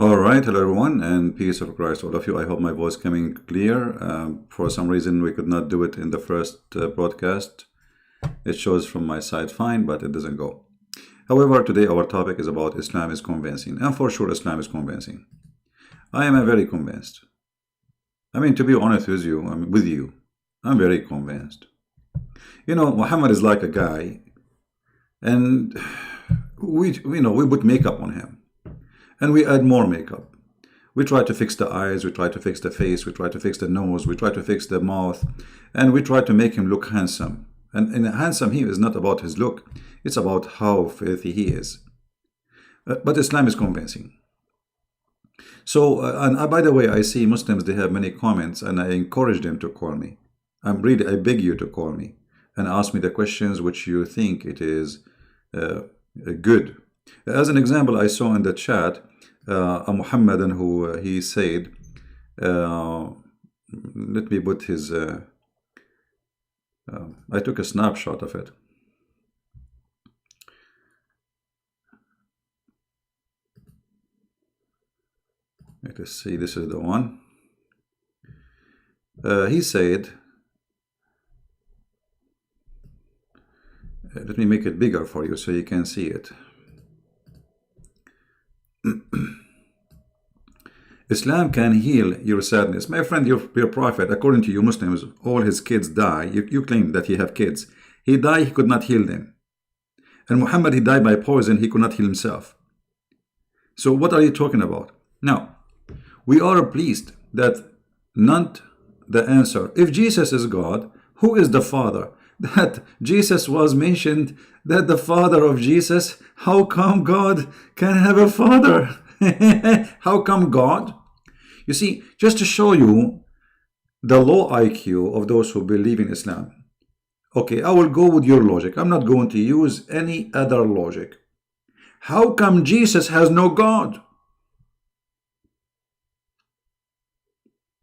All right, hello everyone, and peace of Christ, all of you. I hope my voice coming clear. For some reason, we could not do it in the first broadcast. It shows from my side fine, but it doesn't go. However, today our topic is about Islam is convincing, and for sure Islam is convincing. I am very convinced. I mean, to be honest with you, I'm very convinced. You know, Muhammad is like a guy, and we put makeup on him. And we add more makeup. We try to fix the eyes, we try to fix the face, we try to fix the nose, we try to fix the mouth, and we try to make him look handsome. And handsome here is not about his look, it's about how filthy he is. But Islam is convincing. So, by the way, I see Muslims, they have many comments, and I encourage them to call me. I beg you to call me and ask me the questions which you think it is good. As an example, I saw in the chat a Muhammadan who he said, let me put his, I took a snapshot of it. Let us see, this is the one. He said, let me make it bigger for you so you can see it. Islam can heal your sadness. My friend, your prophet, according to you Muslims, all his kids die. You claim that he have kids. He died, he could not heal them. And Muhammad, he died by poison, he could not heal himself. So what are you talking about? Now, we are pleased that not the answer. If Jesus is God, who is the Father? That Jesus was mentioned, that the father of Jesus, how come God can have a father? How come God? You see, just to show you the low IQ of those who believe in Islam. Okay, I will go with your logic. I'm not going to use any other logic. How come Jesus has no God?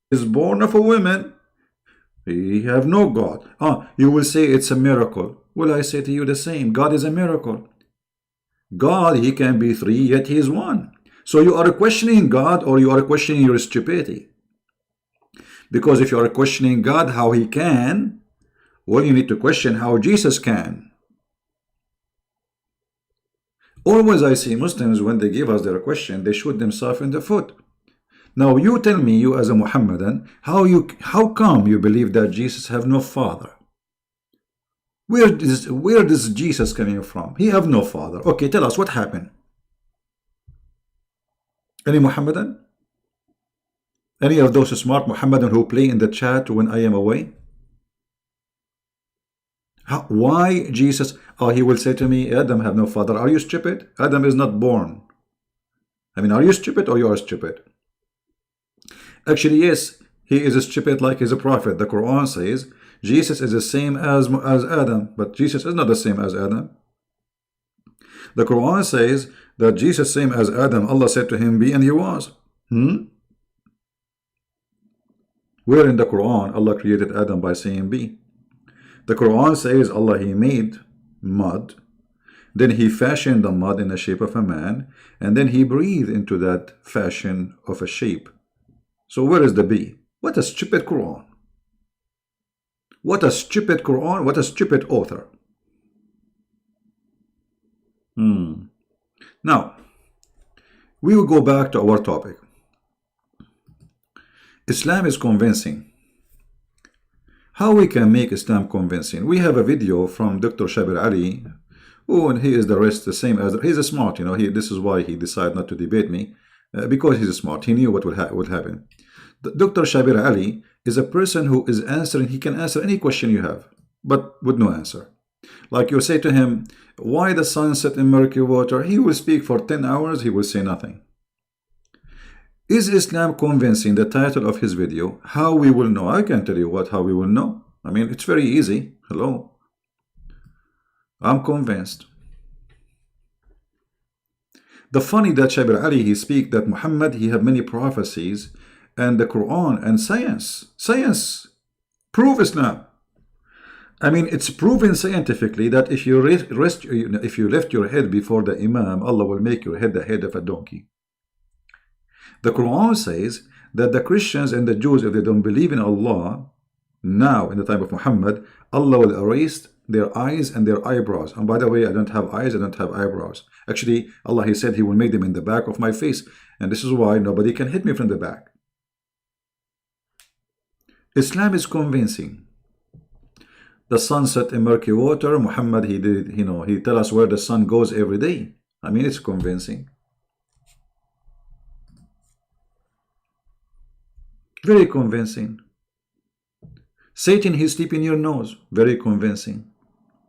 He is born of a woman. He have no God. You will say it's a miracle. Well, I say to you the same. God is a miracle. God, he can be three, yet he is one. So you are questioning God, or you are questioning your stupidity. Because if you are questioning God how he can, well, you need to question how Jesus can. Always I see Muslims, when they give us their question, they shoot themselves in the foot. Now you tell me, you as a Muhammadan, how come you believe that Jesus have no father? Where does Jesus coming from? He have no father. Okay, tell us what happened. Any Muhammadan? Any of those smart Muhammadan who play in the chat when I am away? Why Jesus? He will say to me, Adam have no father. Are you stupid? Adam is not born. I mean, are you stupid or you are stupid? Actually, yes, he is stupid like he's a prophet. The Quran says Jesus is the same as Adam, but Jesus is not the same as Adam. The Quran says that Jesus same as Adam. Allah said to him, be, and he was. Where in the Quran Allah created Adam by saying be? The Quran says Allah, he made mud, then he fashioned the mud in the shape of a man, and then he breathed into that fashion of a shape. So where is the be? What a stupid Quran. What a stupid Quran. What a stupid author. Now, we will go back to our topic. Islam is convincing. How we can make Islam convincing? We have a video from Dr. Shabir Ali, and he is the same as, he's a smart, you know, this is why he decided not to debate me, because he's smart. He knew what would happen. Dr. Shabir Ali is a person who is answering, he can answer any question you have, but with no answer. Like you say to him, why the sun set in murky water? He will speak for 10 hours, he will say nothing. Is Islam convincing? The title of his video, how we will know. I can tell you how we will know. I mean, it's very easy. Hello. I'm convinced. The funny that Shabir Ali, he speak that Muhammad, he have many prophecies, and the Quran and science prove Islam. I mean, it's proven scientifically that if you lift your head before the Imam, Allah will make your head the head of a donkey. The Quran says that the Christians and the Jews, if they don't believe in Allah, now in the time of Muhammad, Allah will erase their eyes and their eyebrows. And by the way, I don't have eyes, I don't have eyebrows. Actually, Allah, He said He will make them in the back of my face. And this is why nobody can hit me from the back. Islam is convincing. The sun set in murky water. Muhammad, he did, he tell us where the sun goes every day. I mean, it's convincing. Very convincing. Satan, he sleep in your nose. Very convincing.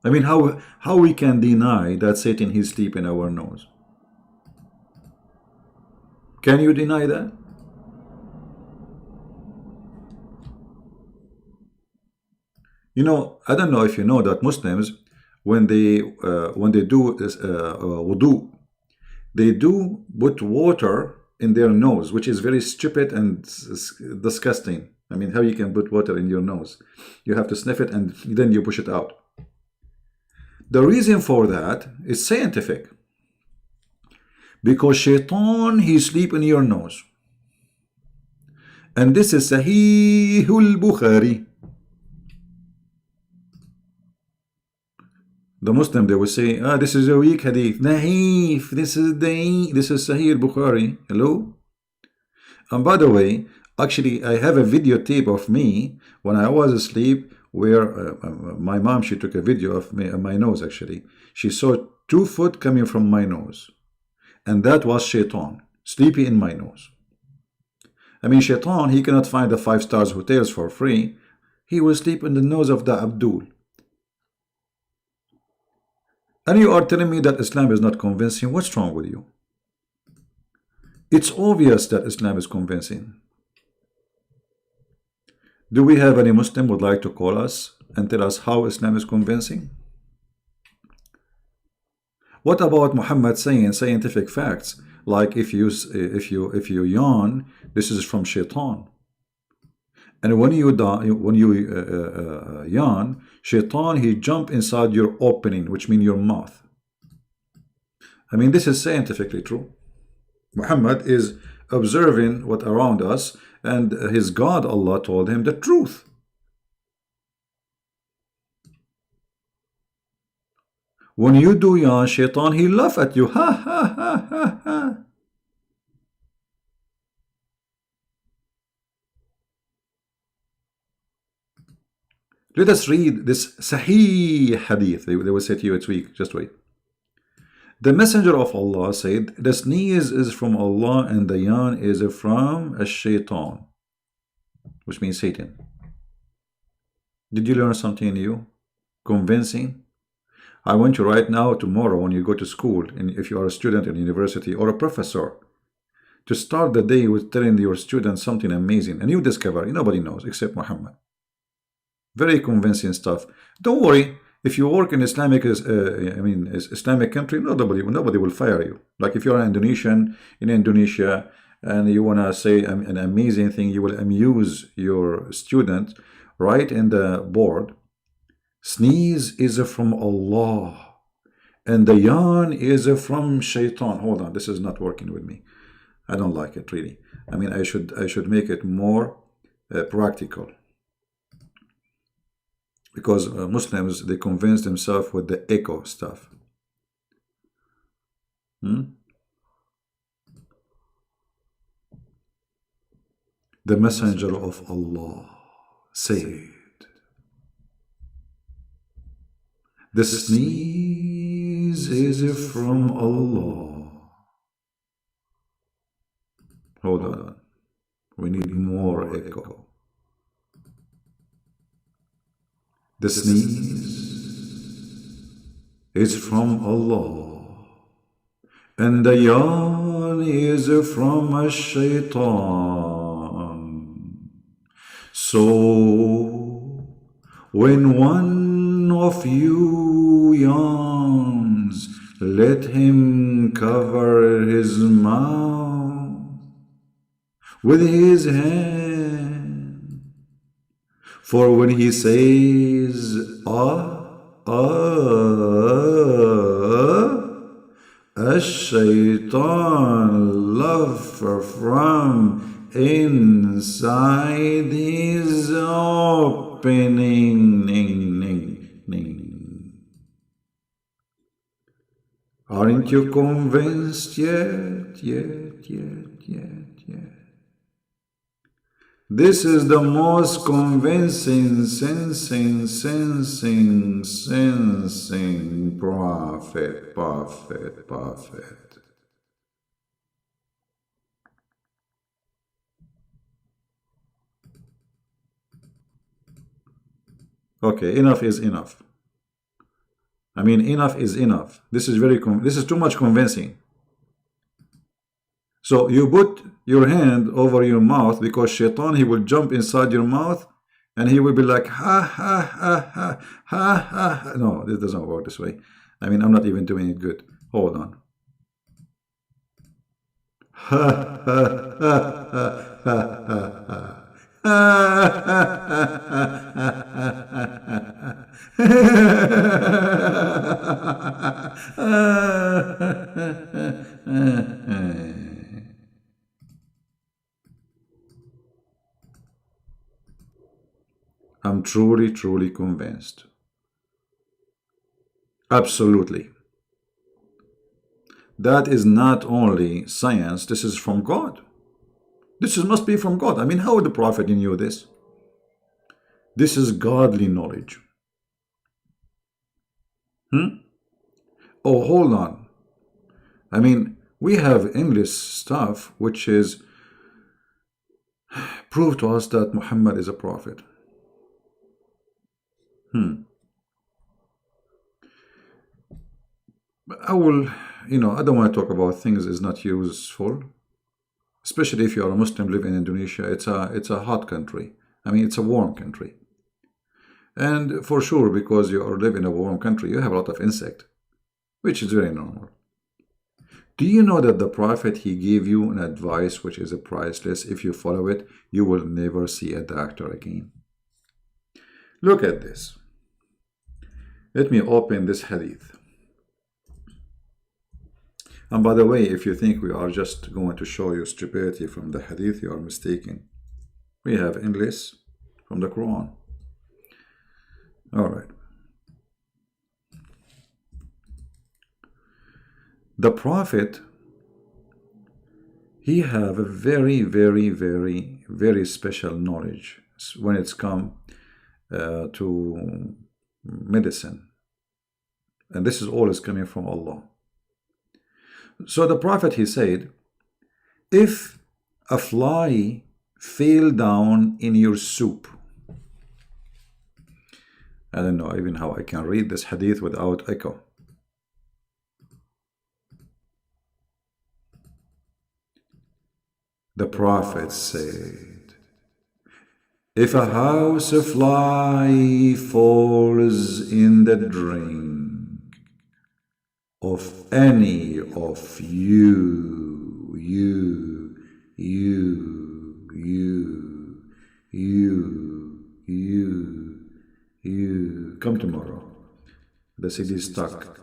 I mean, how we can deny that Satan, he sleep in our nose? Can you deny that? You know, I don't know if you know that Muslims, when they do wudu, they do put water in their nose, which is very stupid and disgusting. I mean, how you can put water in your nose? You have to sniff it and then you push it out. The reason for that is scientific. Because shaitan, he sleep in your nose. And this is Sahih al-Bukhari. The Muslim, they will say, this is a weak hadith. Naif, this is Sahih al-Bukhari. Hello? And by the way, actually, I have a videotape of me when I was asleep where my mom, she took a video of me, my nose actually. She saw 2 foot coming from my nose. And that was shaitan, sleepy in my nose. I mean, shaitan, he cannot find the 5-star hotels for free. He will sleep in the nose of the Abdul. And you are telling me that Islam is not convincing? What's wrong with you? It's obvious that Islam is convincing. Do we have any Muslim who would like to call us and tell us how Islam is convincing? What about Muhammad saying scientific facts like if you yawn, this is from shaitan, and when you yawn, shaitan, he jump inside your opening, which means your mouth. I mean, this is scientifically true. Muhammad is observing what around us, and his God, Allah, told him the truth. When you do yawn, shaitan, he laugh at you. Ha ha ha ha ha. Let us read this Sahih hadith. They will say to you, it's weak. Just wait. The Messenger of Allah said, the sneeze is from Allah and the yawn is from a shaitan, which means Satan. Did you learn something new? Convincing? I want you right now, tomorrow, when you go to school, and if you are a student in university or a professor, to start the day with telling your students something amazing, and you discover nobody knows except Muhammad. Very convincing stuff. Don't worry, if you work in Islamic, Islamic country, nobody will fire you. Like if you're an Indonesian in Indonesia and you want to say an amazing thing, you will amuse your student right in the board. Sneeze is from Allah and the yawn is from shaitan. Hold on, this is not working with me. I don't like it really. I mean, I should make it more practical, because Muslims, they convince themselves with the echo stuff. The Messenger of Allah said, the sneeze is from Allah. Hold on. We need more echo. The sneeze is from Allah, and the yawn is from a shaitan. So, when one of you yawns, let him cover his mouth with his hand. For when he says, الشيطان love from inside his opening. Aren't you convinced yet? This is the most convincing, sensing prophet. Okay, enough is enough. I mean, enough is enough. This is this is too much convincing. So you put your hand over your mouth because Shaitan, he will jump inside your mouth and he will be like, ha, ha, ha, ha, ha, ha. No, this doesn't work this way. I mean, I'm not even doing it good. Hold on. Ha, ha, ha, ha, ha, ha. I'm truly convinced. Absolutely. That is not only science, this is from God. This must be from God. I mean, how would the prophet knew this? This is godly knowledge. Oh, hold on. I mean, we have English stuff which is prove to us that Muhammad is a prophet. I will, I don't want to talk about things is not useful, especially if you are a Muslim living in Indonesia. It's a hot country. I mean, it's a warm country. And for sure, because you are living in a warm country, you have a lot of insect, which is very normal. Do you know that the Prophet, he gave you an advice which is priceless? If you follow it, you will never see a doctor again. Look at this. Let me open this hadith. And by the way, if you think we are just going to show you stupidity from the hadith, you are mistaken. We have English from the Quran. All right. The Prophet, he have a very special knowledge when it's come to medicine. And this is always coming from Allah. So the Prophet, he said, if a fly fell down in your soup, I don't know even how I can read this hadith without echo. The Prophet said, if a house fly falls in the drink of any of you, come tomorrow. The CD is stuck.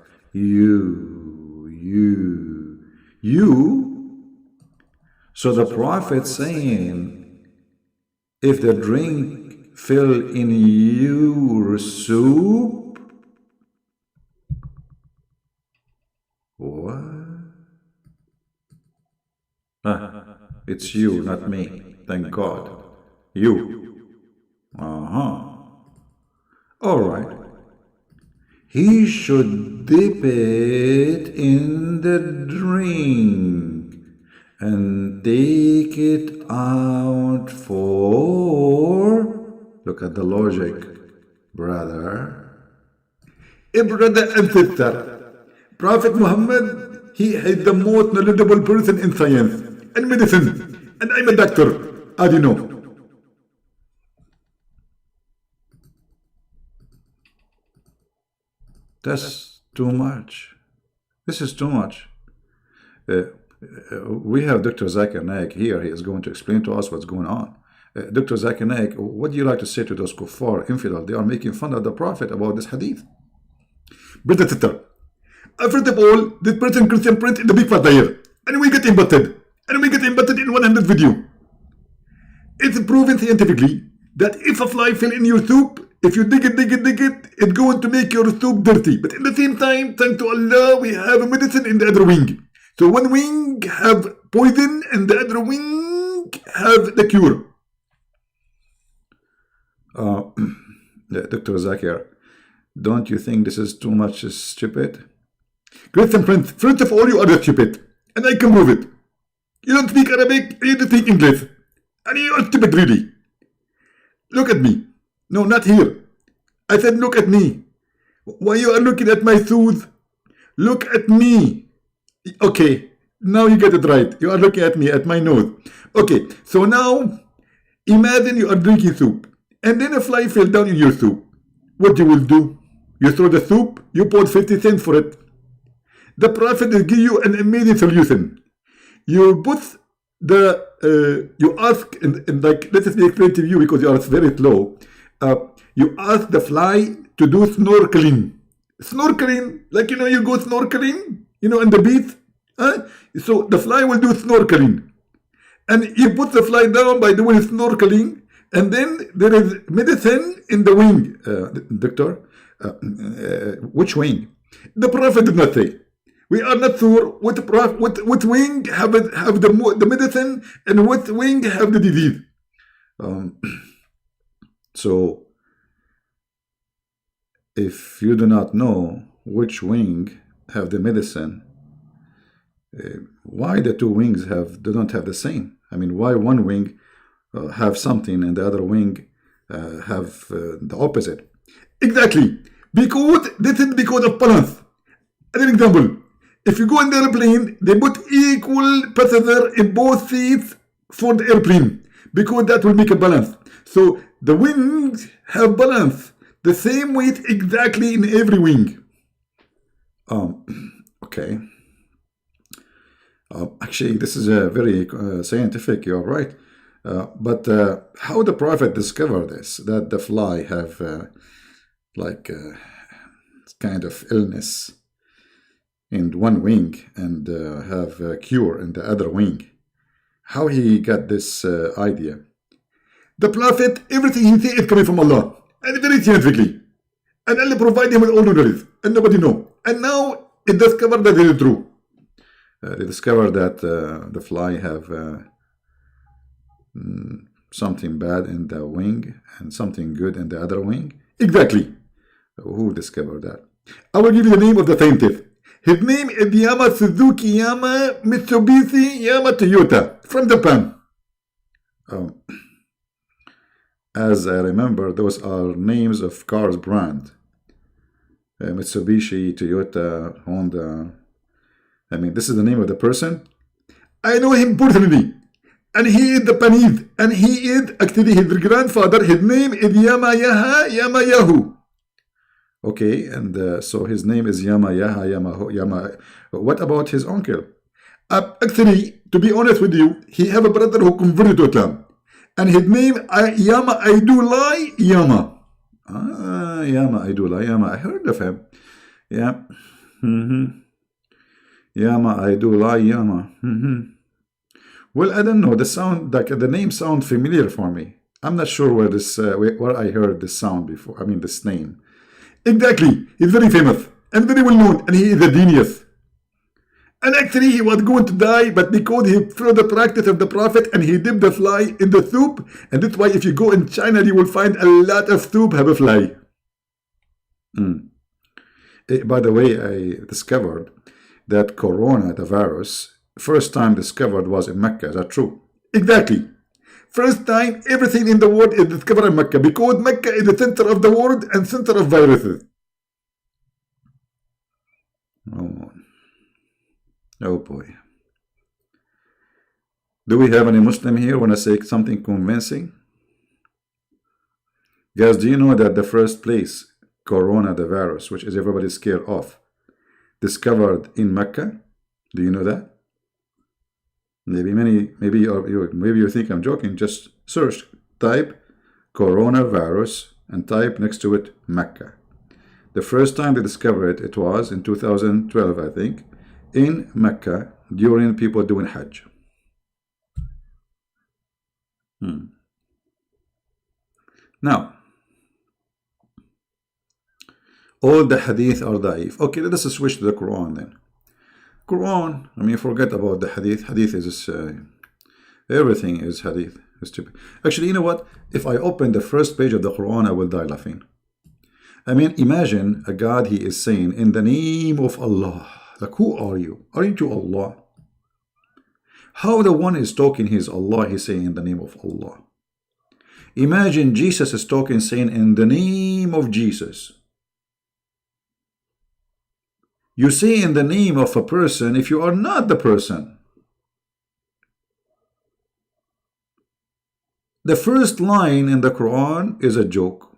So the Prophet saying, if the drink fell in your soup, what? It's you, not me. Thank God. You. All right. He should dip it in the drink and take it out for, look at the logic, brother. Brother and sister, Prophet Muhammad, he is the most knowledgeable person in science and medicine, and I'm a doctor, as you know. That's too much. This is too much. We have Dr. Zakir Naik here. He is going to explain to us what's going on. Dr. Zakir Naik, what do you like to say to those kuffar, infidel? They are making fun of the Prophet about this hadith. Brother, First of all, this person Christian Prince is a big fat liar. And we get embutted. And we get embutted in 100 video. It's proven scientifically that if a fly fell in your soup, if you dig it, it's going to make your soup dirty. But at the same time, thanks to Allah, we have a medicine in the other wing. So one wing have poison and the other wing have the cure. Dr. Zakir, don't you think this is too much stupid? Christian Prince, first of all, you are stupid. And I can prove it. You don't speak Arabic, you don't speak English. And you are stupid, really. Look at me. No, not here. I said look at me. Why you are looking at my shoes? Look at me. Okay, now you get it right. You are looking at me, at my nose. Okay, so now, imagine you are drinking soup. And then a fly fell down in your soup. What you will do? You throw the soup, you put 50 cents for it. The Prophet will give you an amazing solution. You put you ask, and like, let me explain to you because you are very slow. You ask the fly to do snorkeling. Snorkeling, like, you go snorkeling, in the beach. So the fly will do snorkeling. And you put the fly down by doing snorkeling, and then there is medicine in the wing. Doctor, which wing? The Prophet did not say. We are not sure what wing have the medicine and what wing have the disease. So, if you do not know which wing have the medicine, why the two wings do not have the same? I mean, why one wing have something and the other wing have the opposite? Exactly, because this is because of balance. As an example, if you go in the airplane, they put equal passenger in both seats for the airplane because that will make a balance. So the wings have balance, the same weight exactly in every wing. Okay. Actually, this is a very scientific. You're right. But how the Prophet discovered this? That the fly have kind of illness in one wing and have a cure in the other wing. How he got this idea? The Prophet, everything he says is coming from Allah, and very scientifically. And Allah provided him with all knowledge, and nobody know. And now it discovered that it is true. They discovered that the fly have something bad in the wing and something good in the other wing. Exactly. Who discovered that? I will give you the name of the scientist. His name is Yama Suzuki Yama Mitsubishi Yama Toyota from Japan. As I remember, those are names of cars brand. Mitsubishi, Toyota, Honda. I mean, this is the name of the person. I know him personally. And he is Japanese. And he is actually his grandfather. His name is Yamayahu. Okay, and so his name is Yama. What about his uncle? Actually, to be honest with you, he have a brother who converted to Islam. And his name, Yama Aidulai Yama. Yama Aidulai Yama. I heard of him. Yeah. Yama Aidulai Yama. Well, I don't know. The name sounds familiar for me. I'm not sure where I heard this sound before. I mean, this name. Exactly. He's very famous and very well known, and he is a genius. And actually, he was going to die, but because he followed the practice of the Prophet and he dipped the fly in the soup, and that's why if you go in China, you will find a lot of soup have a fly. By the way, I discovered that Corona, the virus, first time discovered was in Mecca. Is that true? Exactly. First time everything in the world is discovered in Mecca because Mecca is the center of the world and center of viruses. Oh boy. Do we have any Muslim here want to say something convincing? Guys, do you know that the first place Corona, the virus, which is everybody scared of, discovered in Mecca? Do you know that? Maybe you think I'm joking. Just search, type coronavirus and type next to it Mecca. The first time they discovered it, it was in 2012, I think, in Mecca during people doing Hajj. Now, all the hadith are da'if. Okay, let us switch to the Quran then. Quran, I mean, forget about the hadith. Hadith is everything is hadith. It's stupid. Actually, you know what? If I open the first page of the Quran, I will die laughing. I mean, imagine a God, he is saying, in the name of Allah. Like, who are you? Aren't you Allah? How the one is talking, he's Allah, he's saying in the name of Allah. Imagine Jesus is talking, saying in the name of Jesus. You say in the name of a person if you are not the person. The first line in the Quran is a joke.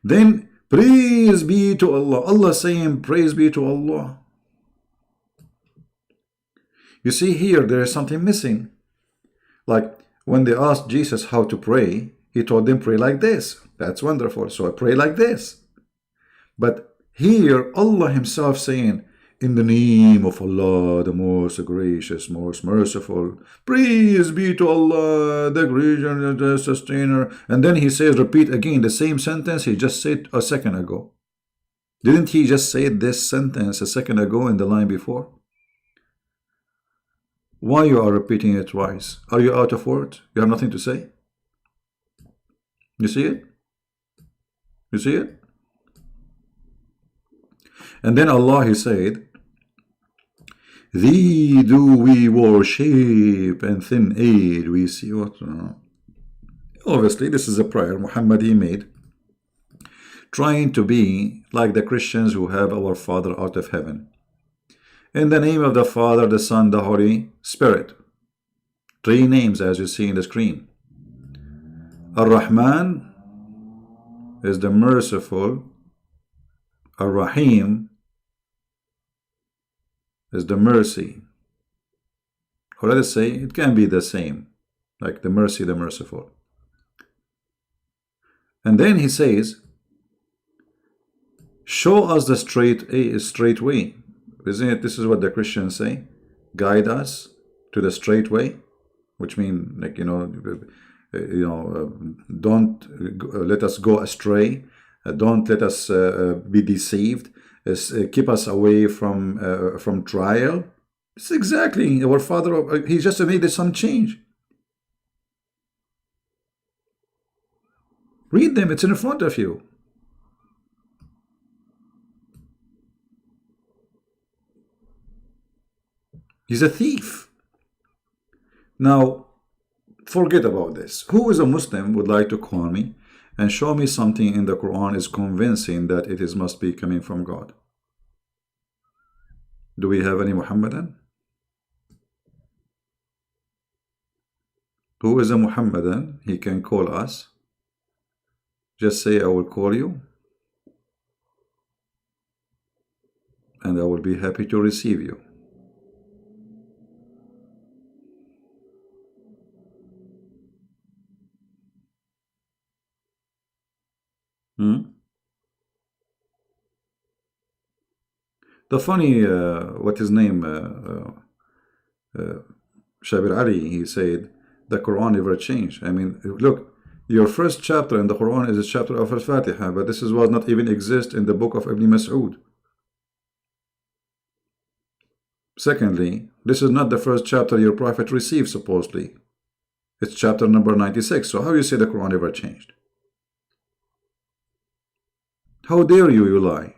Then, praise be to Allah. Allah saying, praise be to Allah. You see here, there is something missing. Like, when they asked Jesus how to pray, he told them, pray like this. That's wonderful. So I pray like this. But here, Allah himself saying, in the name of Allah, the most gracious, most merciful, praise be to Allah, the creator, the sustainer. And then he says, repeat again the same sentence he just said a second ago. Didn't he just say this sentence a second ago in the line before? Why you are repeating it twice? Are you out of words? You have nothing to say? You see it? You see it? And then Allah, he said, thee do we worship and thin aid we see what. Obviously, this is a prayer Muhammad he made, trying to be like the Christians who have our Father out of heaven. In the name of the Father, the Son, the Holy Spirit. 3 names as you see in the screen. Ar-Rahman is the merciful. Ar-Rahim is the mercy. Or let us say, it can be the same, like the mercy, the merciful. And then he says, show us the straight way. Isn't it? This is what the Christians say. Guide us to the straight way, which means, like, don't let us go astray. Don't let us be deceived. Keep us away from trial. It's exactly our Father. He just made some change. Read them. It's in front of you. He's a thief. Now, forget about this. Who is a Muslim would like to call me and show me something in the Quran is convincing that it must be coming from God? Do we have any Muhammadan? Who is a Muhammadan? He can call us. Just say, I will call you. And I will be happy to receive you. The funny, what his name, Shabir Ali, he said, the Quran never changed. I mean, look, your first chapter in the Quran is a chapter of Al-Fatiha, but this was not even exist in the book of Ibn Mas'ud. Secondly, this is not the first chapter your prophet received, supposedly. It's chapter number 96. So how you say the Quran never changed? How dare you lie?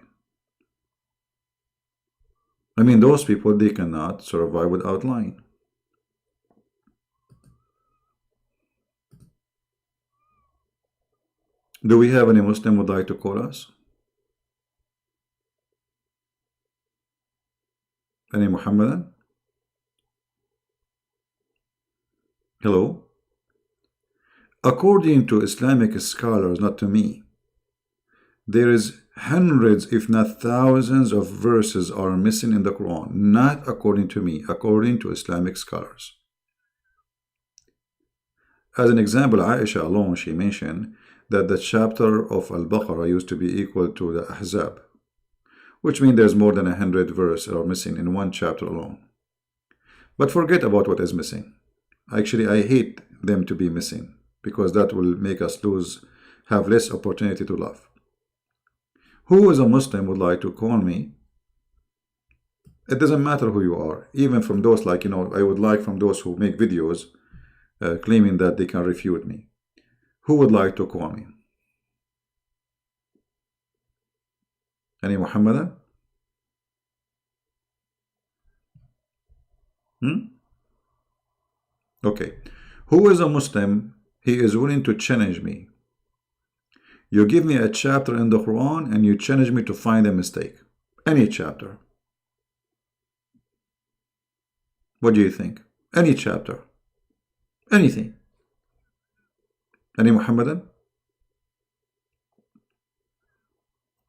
I mean, those people, they cannot survive without lying. Do we have any Muslim who would like to call us? Any Muhammadan? Hello? According to Islamic scholars, not to me, there is hundreds, if not thousands, of verses are missing in the Quran. Not according to me, according to Islamic scholars. As an example, Aisha alone, she mentioned that the chapter of Al-Baqarah used to be equal to the Ahzab, which means there's more than 100 verses are missing in one chapter alone. But forget about what is missing. Actually, I hate them to be missing, because that will make us have less opportunity to laugh. Who as a Muslim would like to call me? It doesn't matter who you are, even from those I would like from those who make videos claiming that they can refute me. Who would like to call me? Any Muhammadan? Okay. Who is a Muslim? He is willing to challenge me. You give me a chapter in the Quran and you challenge me to find a mistake. Any chapter. What do you think? Any chapter. Anything. Any Muhammadan?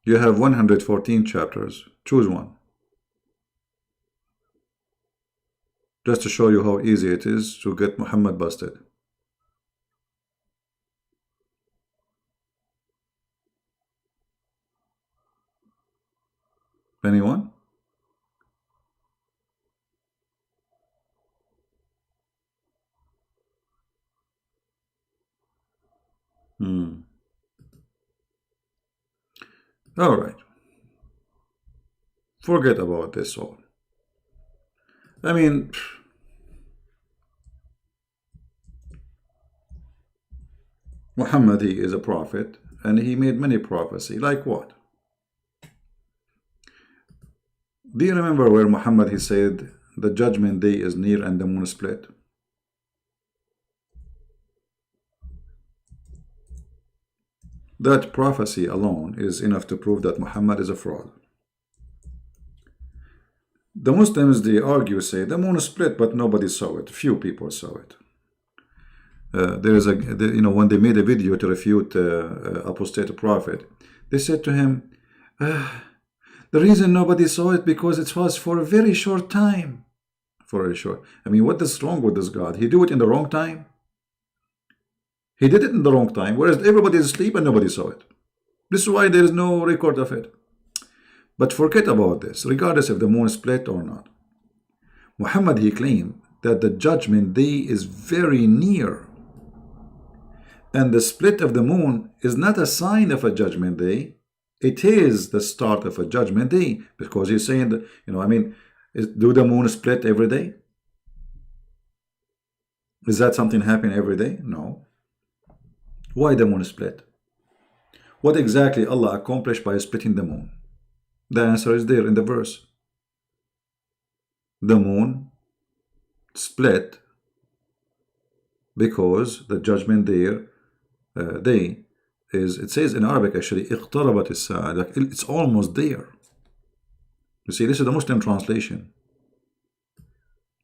You have 114 chapters. Choose one. Just to show you how easy it is to get Muhammad busted. Anyone? All right. Forget about this all. I mean, Muhammad, he is a prophet, and he made many prophecy. Like what? Do you remember where Muhammad, he said, the judgment day is near and the moon split? That prophecy alone is enough to prove that Muhammad is a fraud. The Muslims, they argue, say the moon split, but nobody saw it. Few people saw it. When they made a video to refute apostate prophet, they said to him, the reason nobody saw it because it was for a very short time. For a short. I mean, what is wrong with this God? He do it in the wrong time. He did it in the wrong time, whereas everybody is asleep and nobody saw it. This is why there is no record of it. But forget about this, regardless if the moon split or not. Muhammad, he claimed that the judgment day is very near. And the split of the moon is not a sign of a judgment day. It is the start of a judgment day. Because he's saying that, do the moon split every day? Is that something happening every day? No. Why the moon split? What exactly Allah accomplished by splitting the moon? The answer is there in the verse. The moon split because the judgment day is, it says in Arabic actually, اقتربت الساعة, like it's almost there. You see, this is the Muslim translation.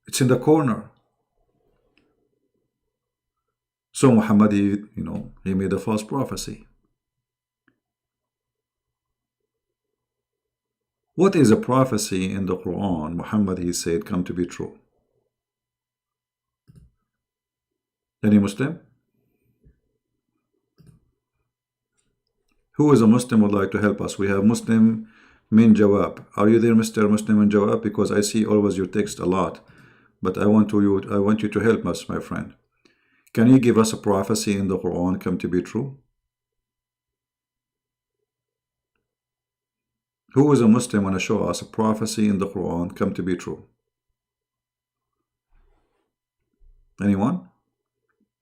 It's in the corner. So Muhammad, he made a false prophecy. What is a prophecy in the Quran? Muhammad, he said, come to be true. Any Muslim? Who is a Muslim would like to help us? We have Muslim Min Jawab. Are you there, Mr. Muslim Min Jawab? Because I see always your text a lot, but I want you to help us, my friend. Can you give us a prophecy in the Quran come to be true? Who is a Muslim want to show us a prophecy in the Quran come to be true? Anyone?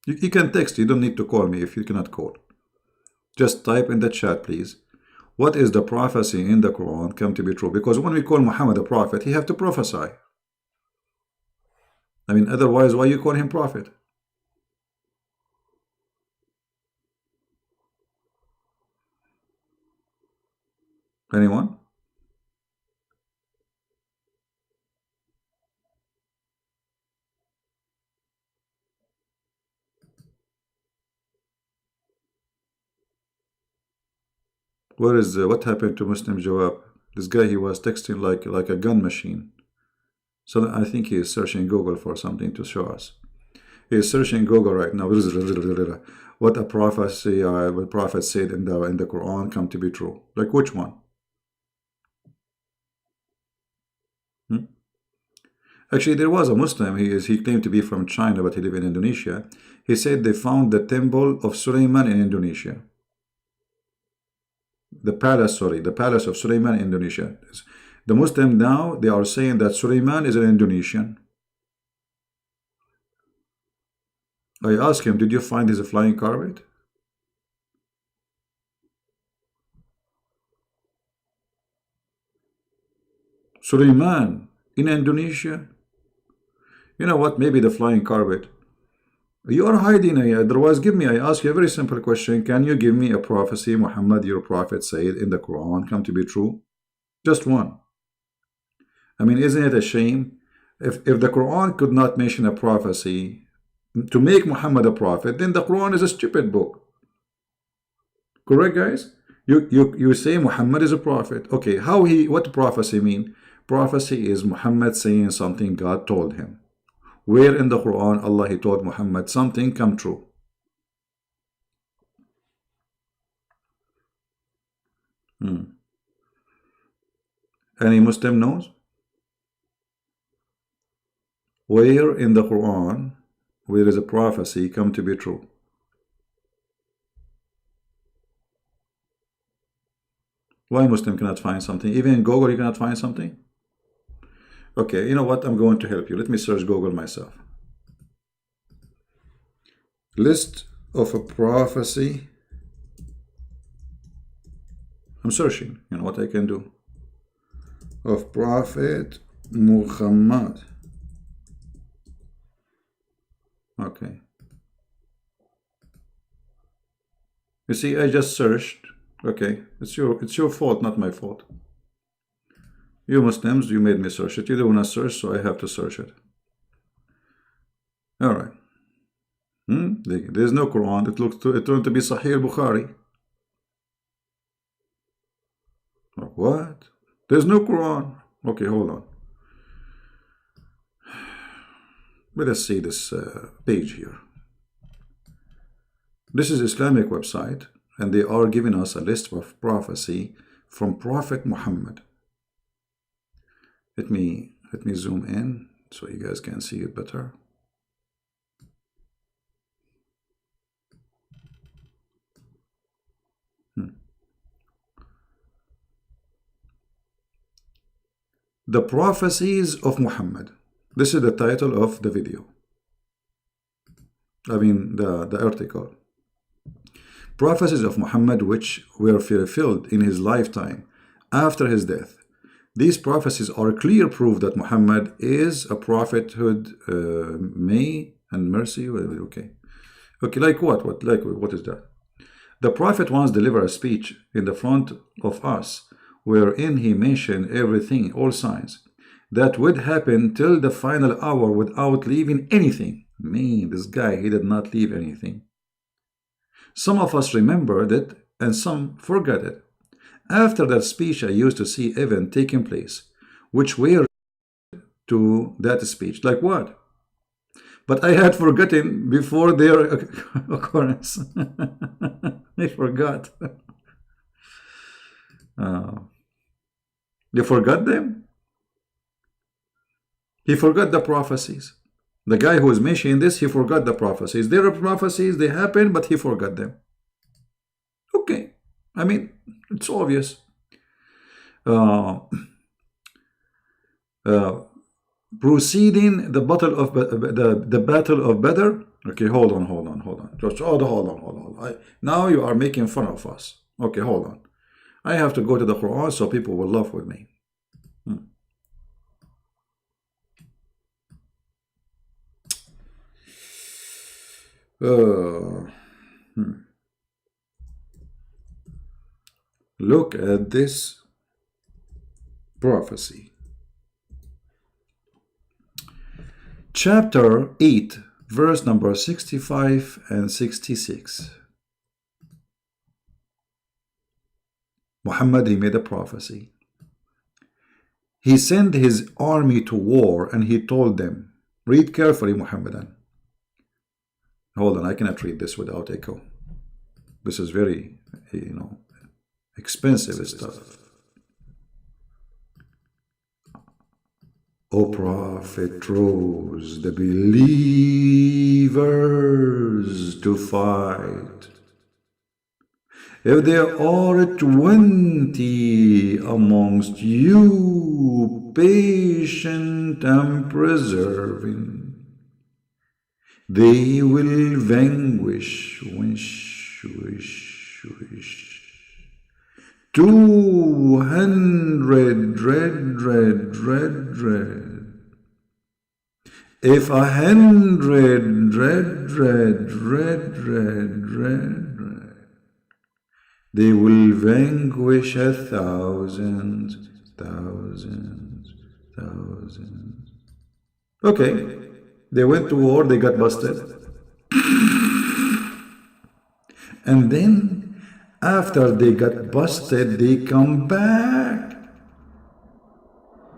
You can text, you don't need to call me if you cannot call. Just type in the chat, please. What is the prophecy in the Quran come to be true? Because when we call Muhammad a prophet, he have to prophesy. Otherwise, why you call him prophet? Anyone? What happened to Muslim Jawab? This guy, he was texting like a gun machine. So I think he is searching Google for something to show us. He's searching Google right now. What a prophecy, what prophet said in the Quran come to be true. Like which one? Hmm? Actually, there was a Muslim. He claimed to be from China, but he lived in Indonesia. He said they found the temple of Suleiman in Indonesia. The palace of Suleiman in Indonesia. The Muslim now, they are saying that Suleiman is an Indonesian. I asked him, did you find his flying carpet? Suleiman in Indonesia? You know what? Maybe the flying carpet. You are hiding. Otherwise, I ask you a very simple question. Can you give me a prophecy Muhammad, your prophet, said in the Quran come to be true? Just one. I mean, isn't it a shame? If the Quran could not mention a prophecy to make Muhammad a prophet, then the Quran is a stupid book. Correct, guys? You say Muhammad is a prophet. Okay, what prophecy mean? Prophecy is Muhammad saying something God told him. Where in the Quran Allah he told Muhammad something come true? Any Muslim knows? Where in the Quran where is a prophecy come to be true? Why Muslim cannot find something? Even in Google you cannot find something? Okay, you know what? I'm going to help you. Let me search Google myself. List of a prophecy. I'm searching. You know what I can do? Of Prophet Muhammad. Okay. You see, I just searched. Okay, it's your fault, not my fault. You Muslims, you made me search it. You don't want to search, so I have to search it. All right. There's no Quran. It turned to be Sahih Bukhari. What? There's no Quran. Okay, hold on. Let us see this page here. This is Islamic website, and they are giving us a list of prophecy from Prophet Muhammad. Let me zoom in so you guys can see it better. The prophecies of Muhammad. This is the title of the video. I mean the article. Prophecies of Muhammad which were fulfilled in his lifetime after his death. These prophecies are clear proof that Muhammad is a prophethood, may and mercy. Okay, like what? What is that? The prophet once delivered a speech in the front of us, wherein he mentioned everything, all signs that would happen till the final hour without leaving anything. This guy, he did not leave anything. Some of us remembered it and some forgot it. After that speech, I used to see events taking place, which were to that speech. Like what? But I had forgotten before their occurrence. I forgot. You forgot them? He forgot the prophecies. The guy who is mentioning this, he forgot the prophecies. There are prophecies, they happen, but he forgot them. Okay. I mean, it's obvious. Preceding the battle of the battle of Badr. Okay, hold on. Just hold on. Now you are making fun of us. Okay, hold on. I have to go to the Quran so people will laugh with me. Look at this prophecy. Chapter 8, verse number 65 and 66. Muhammad, he made a prophecy. He sent his army to war and he told them, read carefully, Muhammadan. Hold on, I cannot read this without echo. This is very, expensive stuff. O Prophet, rose the believers to fight. If there are 20 amongst you, patient and persevering, they will vanquish 200 red. If 100 red, they will vanquish 1,000, thousands. Okay, they went to war, they got busted. And then, after they got busted, they come back.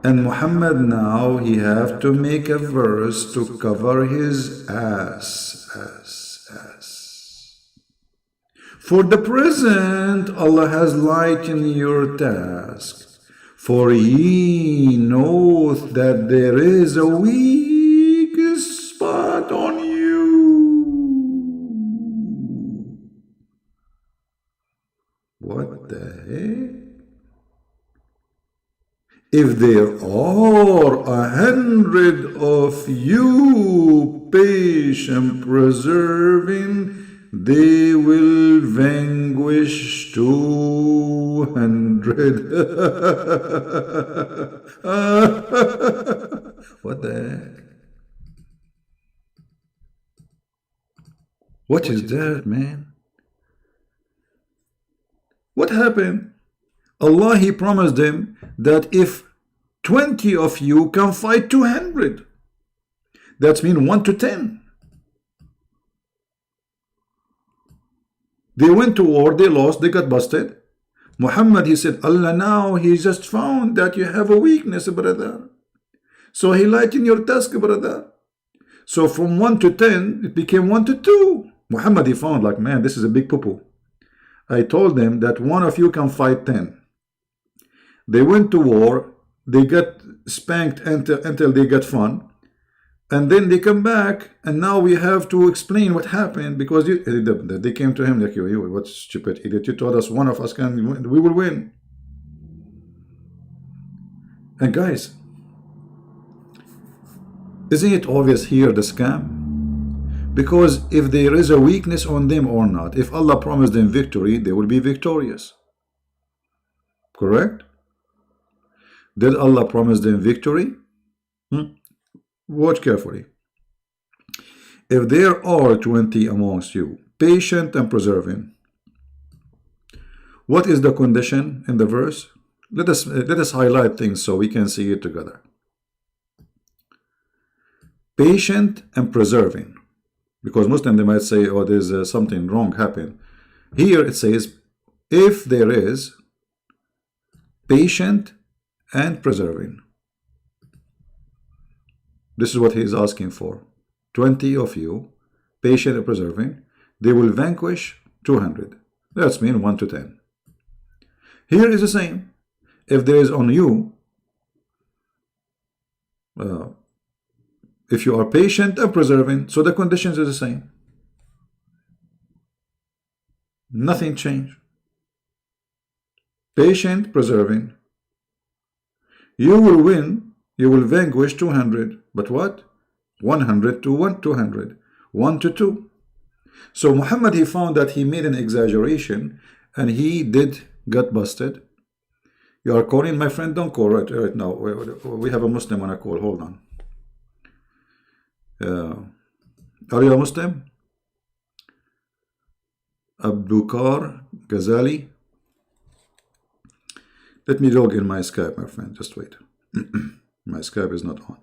And Muhammad now, he have to make a verse to cover his ass. For the present, Allah has lightened your task. For ye knoweth that there is a weak spot on you. What the heck? If there are 100 of you patient persevering, they will vanquish 200. What the heck? What is that, man? What happened? Allah, He promised them that if 20 of you can fight 200, that means 1 to 10. They went to war, they lost, they got busted. Muhammad, he said, Allah now, He just found that you have a weakness, brother. So He lightened your task, brother. So from 1 to 10, it became 1 to 2. Muhammad, he found like, man, this is a big poo-poo. I told them that one of you can fight 10. They went to war, they got spanked until they got fun. And then they come back, and now we have to explain what happened, because they came to him like, you what stupid idiot, you told us one of us can win, we will win. And guys, isn't it obvious here the scam? Because if there is a weakness on them or not, if Allah promised them victory, they will be victorious. Correct? Did Allah promise them victory? Watch carefully. If there are 20 amongst you, patient and persevering, what is the condition in the verse? Let us highlight things so we can see it together. Patient and persevering. Because Muslim, they might say, oh, there's something wrong happened. Here it says, if there is patient and persevering. This is what he is asking for. 20 of you, patient and persevering, they will vanquish 200. That's mean 1 to 10. Here is the same. If there is on you, if you are patient and persevering, so the conditions are the same. Nothing changed. Patient, persevering. You will win. You will vanquish 200. But what? 100 to 200. 1 to 2. So Muhammad, he found that he made an exaggeration, and he got busted. You are calling, my friend? Don't call right now. We have a Muslim on a call. Hold on. Are you a Muslim? Abdukar Ghazali. Let me log in my Skype, my friend. Just wait. My Skype is not on.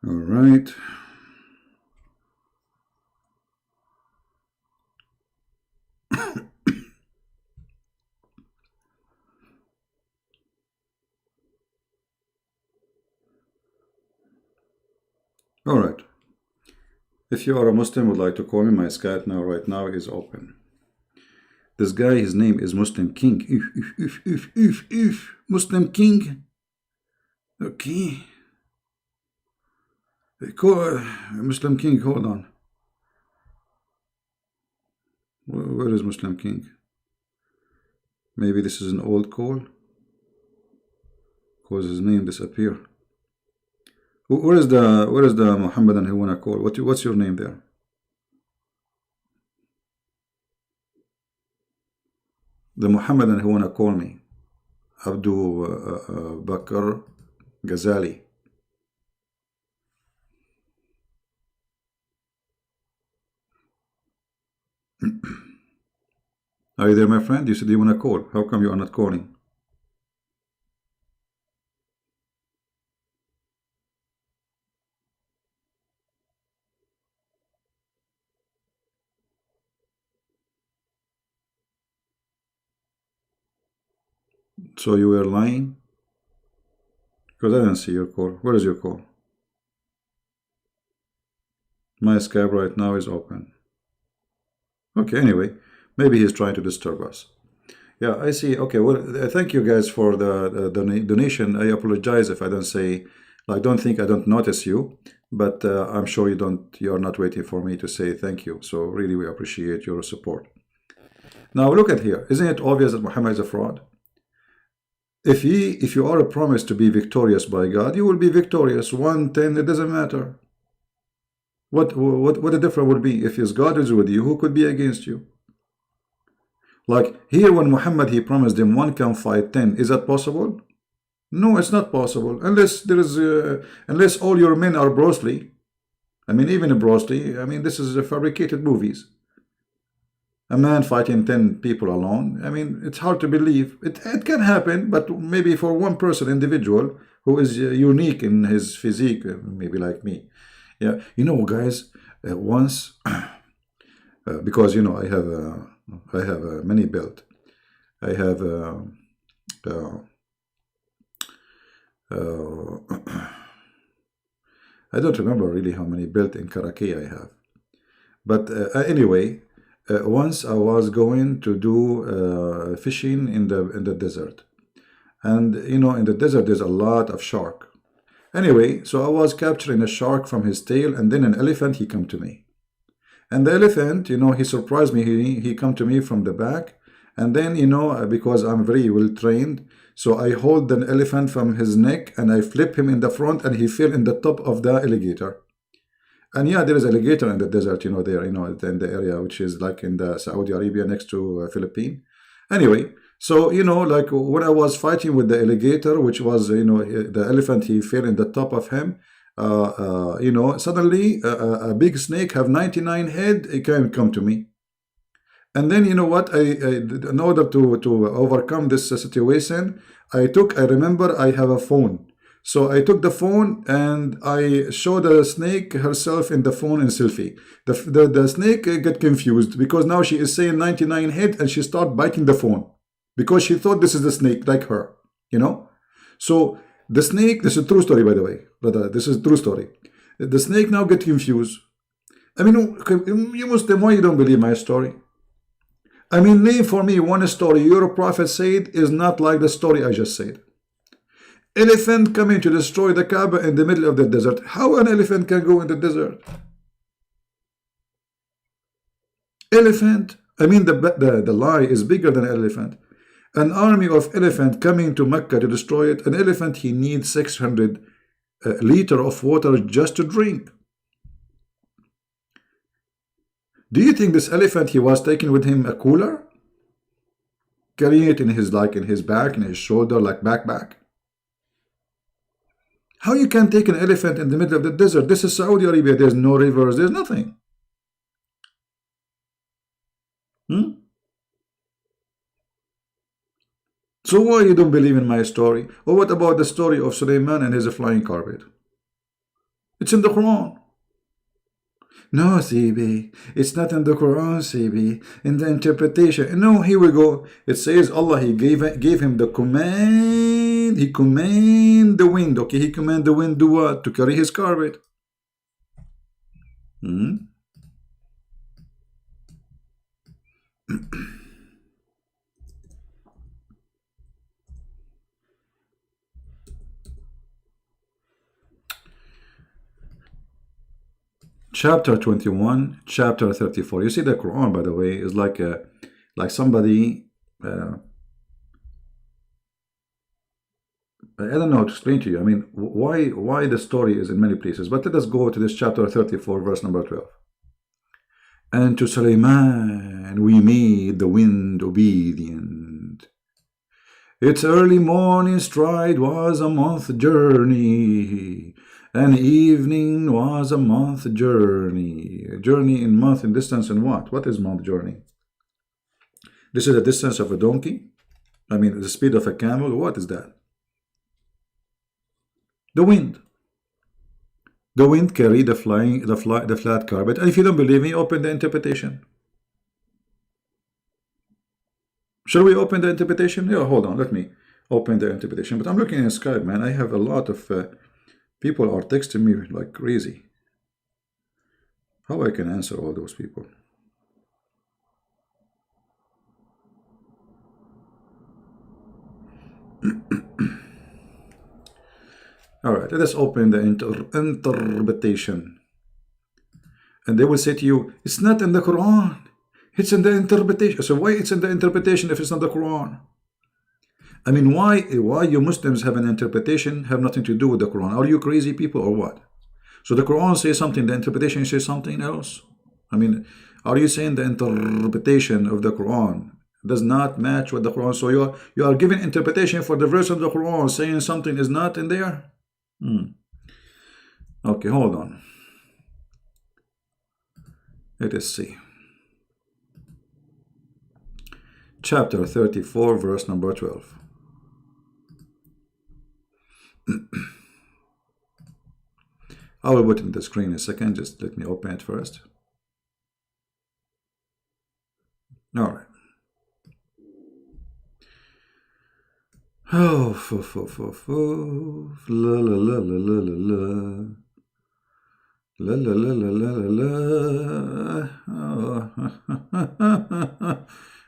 All right. All right. If you are a Muslim, would like to call me, my Skype now, right now, is open. This guy, his name is Muslim King. If. Muslim King. Okay. Call Muslim King, hold on. Where is Muslim King? Maybe this is an old call. Cause his name disappear. Where is the Muhammadan who wanna call? What's your name there? The Muhammadan who wanna call me. Abdul Bakr Ghazali. Are you there, my friend? You said you wanna call. How come you are not calling? So you were lying? Because I didn't see your call. Where is your call? My Skype right now is open. Okay, anyway, maybe he's trying to disturb us. Yeah, I see. Okay, well, thank you guys for the donation. I apologize if I don't say, I don't think I don't notice you, but I'm sure you are not waiting for me to say thank you. So really, we appreciate your support. Now look at here. Isn't it obvious that Muhammad is a fraud? If you are promised to be victorious by God, you will be victorious. 1, 10, it doesn't matter. What the difference would be? If his God is with you, who could be against you? Like here when Muhammad, he promised him 1 can fight 10. Is that possible? No, it's not possible. Unless all your men are Bruce Lee. I mean, even Bruce Lee, I mean, this is fabricated movies. A man fighting 10 people alone. I mean, it's hard to believe. It can happen, but maybe for one person, individual, who is unique in his physique, maybe like me. Yeah, you know, guys, once, because, you know, I have many belt. I have, I don't remember really how many belt in Karate I have. But anyway, once I was going to do fishing in the desert, and you know, in the desert there's a lot of shark. Anyway, so I was capturing a shark from his tail, and then an elephant, he come to me, and the elephant, you know, he surprised me. He come to me from the back, and then, you know, because I'm very well trained, so I hold the elephant from his neck and I flip him in the front, and he fell in the top of the alligator. And yeah, there is alligator in the desert, you know, there, you know, in the area which is like in the Saudi Arabia next to Philippines. Anyway, so, you know, like when I was fighting with the alligator, which was, you know, the elephant, he fell in the top of him, you know, suddenly a big snake have 99 head, it can come to me. And then, you know what, in order to overcome this situation, I remember I have a phone. So I took the phone and I showed the snake herself in the phone in selfie. The snake get confused because now she is saying 99 head, and she start biting the phone because she thought this is the snake like her, you know. So the snake, this is a true story, by the way, brother, this is a true story. The snake now get confused. I mean, you Muslim, why you don't believe my story? I mean, name for me one story your prophet said is not like the story I just said. Elephant coming to destroy the Kaaba in the middle of the desert. How an elephant can go in the desert? Elephant. I mean, the lie is bigger than an elephant. An army of elephant coming to Mecca to destroy it. An elephant, he needs 600 liter of water just to drink. Do you think this elephant, he was taking with him a cooler? Carrying it in his back, in his shoulder, like backpack? How you can take an elephant in the middle of the desert? This is Saudi Arabia. There's no rivers. There's nothing. So why you don't believe in my story? Or what about the story of Suleiman and his flying carpet? It's in the Quran. No, CB, it's not in the Quran, CB. In the interpretation. No, here we go. It says Allah, he gave him the command. He command the wind. Okay, he command the wind to what? To carry his carpet. Mhm. Chapter 21, chapter 34. You see, the Quran, by the way, is like somebody. I don't know how to explain to you. I mean, why the story is in many places. But let us go to this chapter 34, verse number 12. And to Sulaiman we made the wind obedient. Its early morning stride was a month journey, and evening was a month journey. Journey in month, in distance, in what? What is month journey? This is the distance of a donkey? I mean, the speed of a camel? What is that? The wind. The wind carried the flat carpet. And if you don't believe me, open the interpretation. Shall we open the interpretation? Yeah, hold on. Let me open the interpretation. But I'm looking in Skype, man. I have a lot of people are texting me like crazy. How I can answer all those people? All right, let us open the interpretation. And they will say to you, it's not in the Quran. It's in the interpretation. So why it's in the interpretation if it's not the Quran? I mean, why you Muslims have an interpretation have nothing to do with the Quran? Are you crazy people or what? So the Quran says something, the interpretation says something else? I mean, are you saying the interpretation of the Quran does not match with the Quran? So you are giving interpretation for the verse of the Quran saying something is not in there? Okay, hold on. Let us see. Chapter 34, verse number 12. I will put it in the screen in a second. Just let me open it first. All right. Oh, la la la la la la la. La la la la la la la.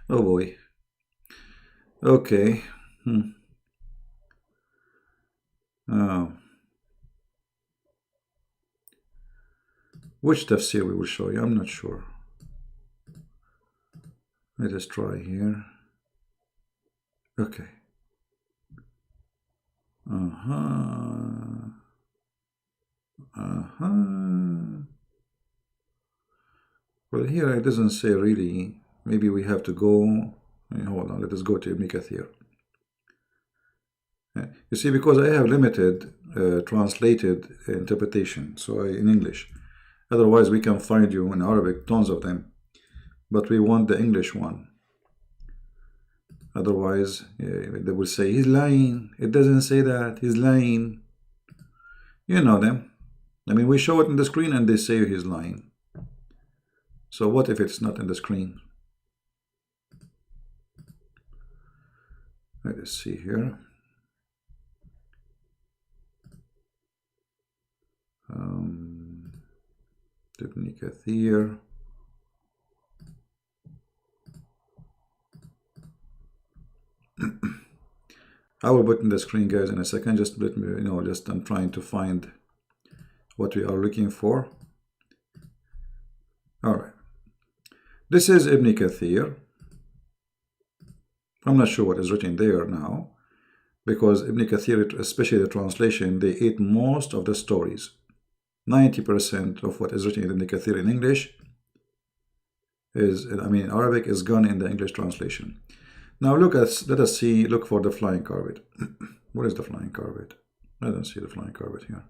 Oh boy. Okay. Which tafsir we will show you? I'm not sure. Let us try here. Okay. Well, here it doesn't say really. Maybe we have to go. Hold on. Let us go to Ibn Kathir. You see, because I have limited translated interpretation, so in English. Otherwise, we can find you in Arabic, tons of them. But we want the English one. Otherwise, they will say, he's lying. It doesn't say that. He's lying. You know them. I mean, we show it in the screen and they say he's lying. So what if it's not in the screen? Let us see here. Ibn Kathir. I will put in the screen, guys, in a second. Just let me, just I'm trying to find what we are looking for. All right. This is Ibn Kathir. I'm not sure what is written there now, because Ibn Kathir, especially the translation, they ate most of the stories. 90% of what is written in Ibn Kathir in English is, Arabic is gone in the English translation. Now let us look for the flying carpet. Where is the flying carpet? I don't see the flying carpet here.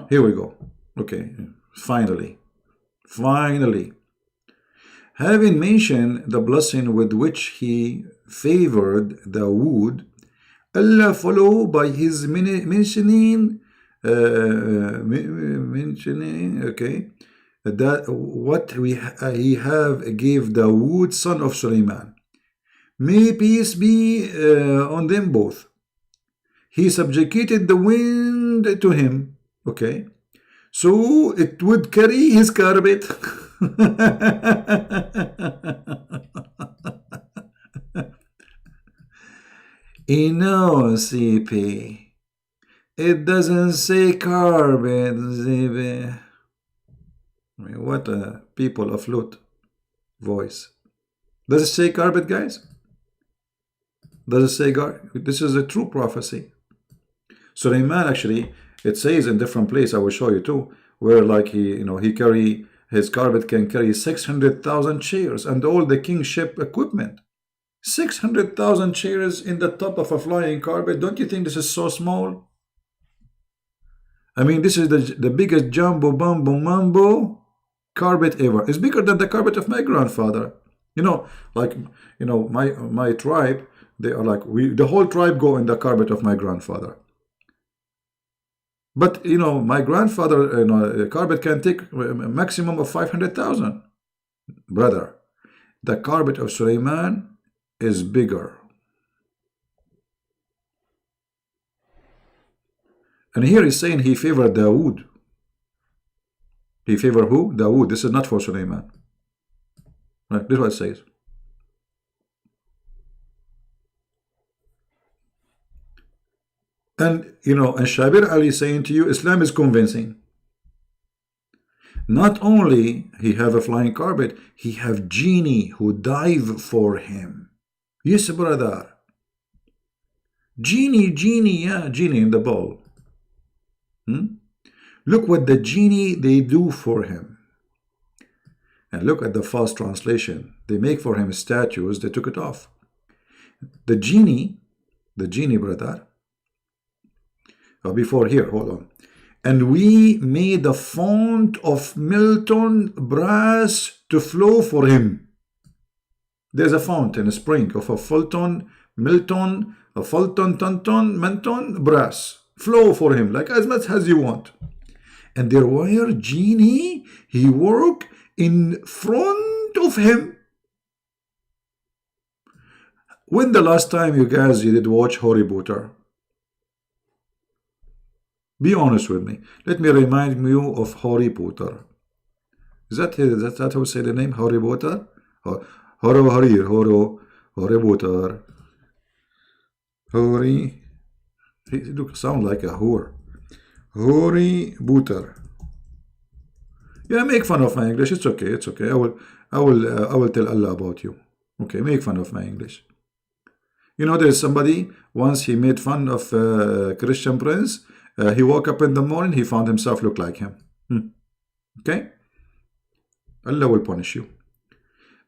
Here we go. Okay, finally. Having mentioned the blessing with which he favored Dawood, Allah followed by his mentioning, that what he have gave Dawood, son of Sulaiman. May peace be on them both. he subjugated the wind to him. Okay, so it would carry his carpet. No, CP. It doesn't say carpet, CP. I mean, what a people of flute voice. Does it say carpet, guys? Does it say carpet? This is a true prophecy. Sulaiman actually, it says in different place. I will show you too, where like he carry his carpet can carry 600,000 chairs and all the kingship equipment. 600,000 chairs in the top of a flying carpet. Don't you think this is so small? I mean, this is the biggest jumbo bumbo mambo carpet ever. It's bigger than the carpet of my grandfather. Like my tribe, they are like the whole tribe go in the carpet of my grandfather. But my grandfather, carpet can take a maximum of 500,000. Brother, the carpet of Sulaiman is bigger. And here he's saying he favored Dawood. He favored who? Dawood. This is not for Sulaiman. Right? This is what it says. And and Shabir Ali is saying to you, Islam is convincing. Not only he have a flying carpet, he have genie who dive for him. Yes, brother. Genie, yeah, genie in the bowl. Look what the genie they do for him. And look at the fast translation. They make for him statues, they took it off. The genie, brother. Before here, hold on. And we made a font of Milton brass to flow for him. There's a font in a spring of a Fulton, Milton, a Fulton, Tonton, Menton, brass. Flow for him, like as much as you want. And there were genie, he work in front of him. When the last time you did watch Harry Potter? Be honest with me. Let me remind you of Harry Potter. Is that how you say the name? Harry Potter? Harry Potter. Harry. He look sound like a whore. Harry Potter. Yeah, make fun of my English. It's okay. It's okay. I will tell Allah about you. Okay, make fun of my English. There's somebody once he made fun of Christian Prince. He woke up in the morning, he found himself look like him. Okay? Allah will punish you.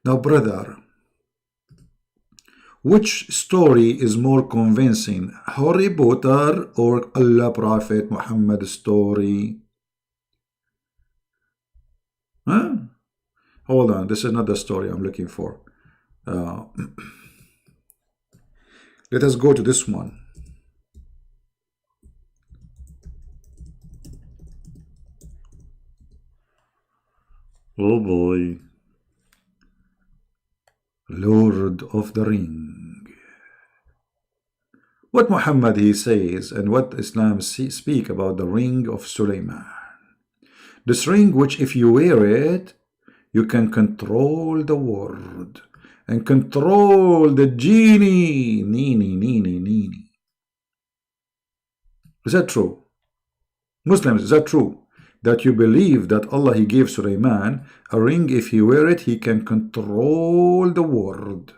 Now, brother, which story is more convincing? Harry Potter or Allah Prophet Muhammad story? Huh? Hold on, this is not the story I'm looking for. Let us go to this one. Oh boy. Lord of the Ring. What Muhammad he says and what Islam speak about the ring of Sulaiman. This ring which if you wear it, you can control the world and control the genie. Nini. Is that true? Muslims, is that true? That you believe that Allah he gave Sulaiman a ring, if he wear it, he can control the world.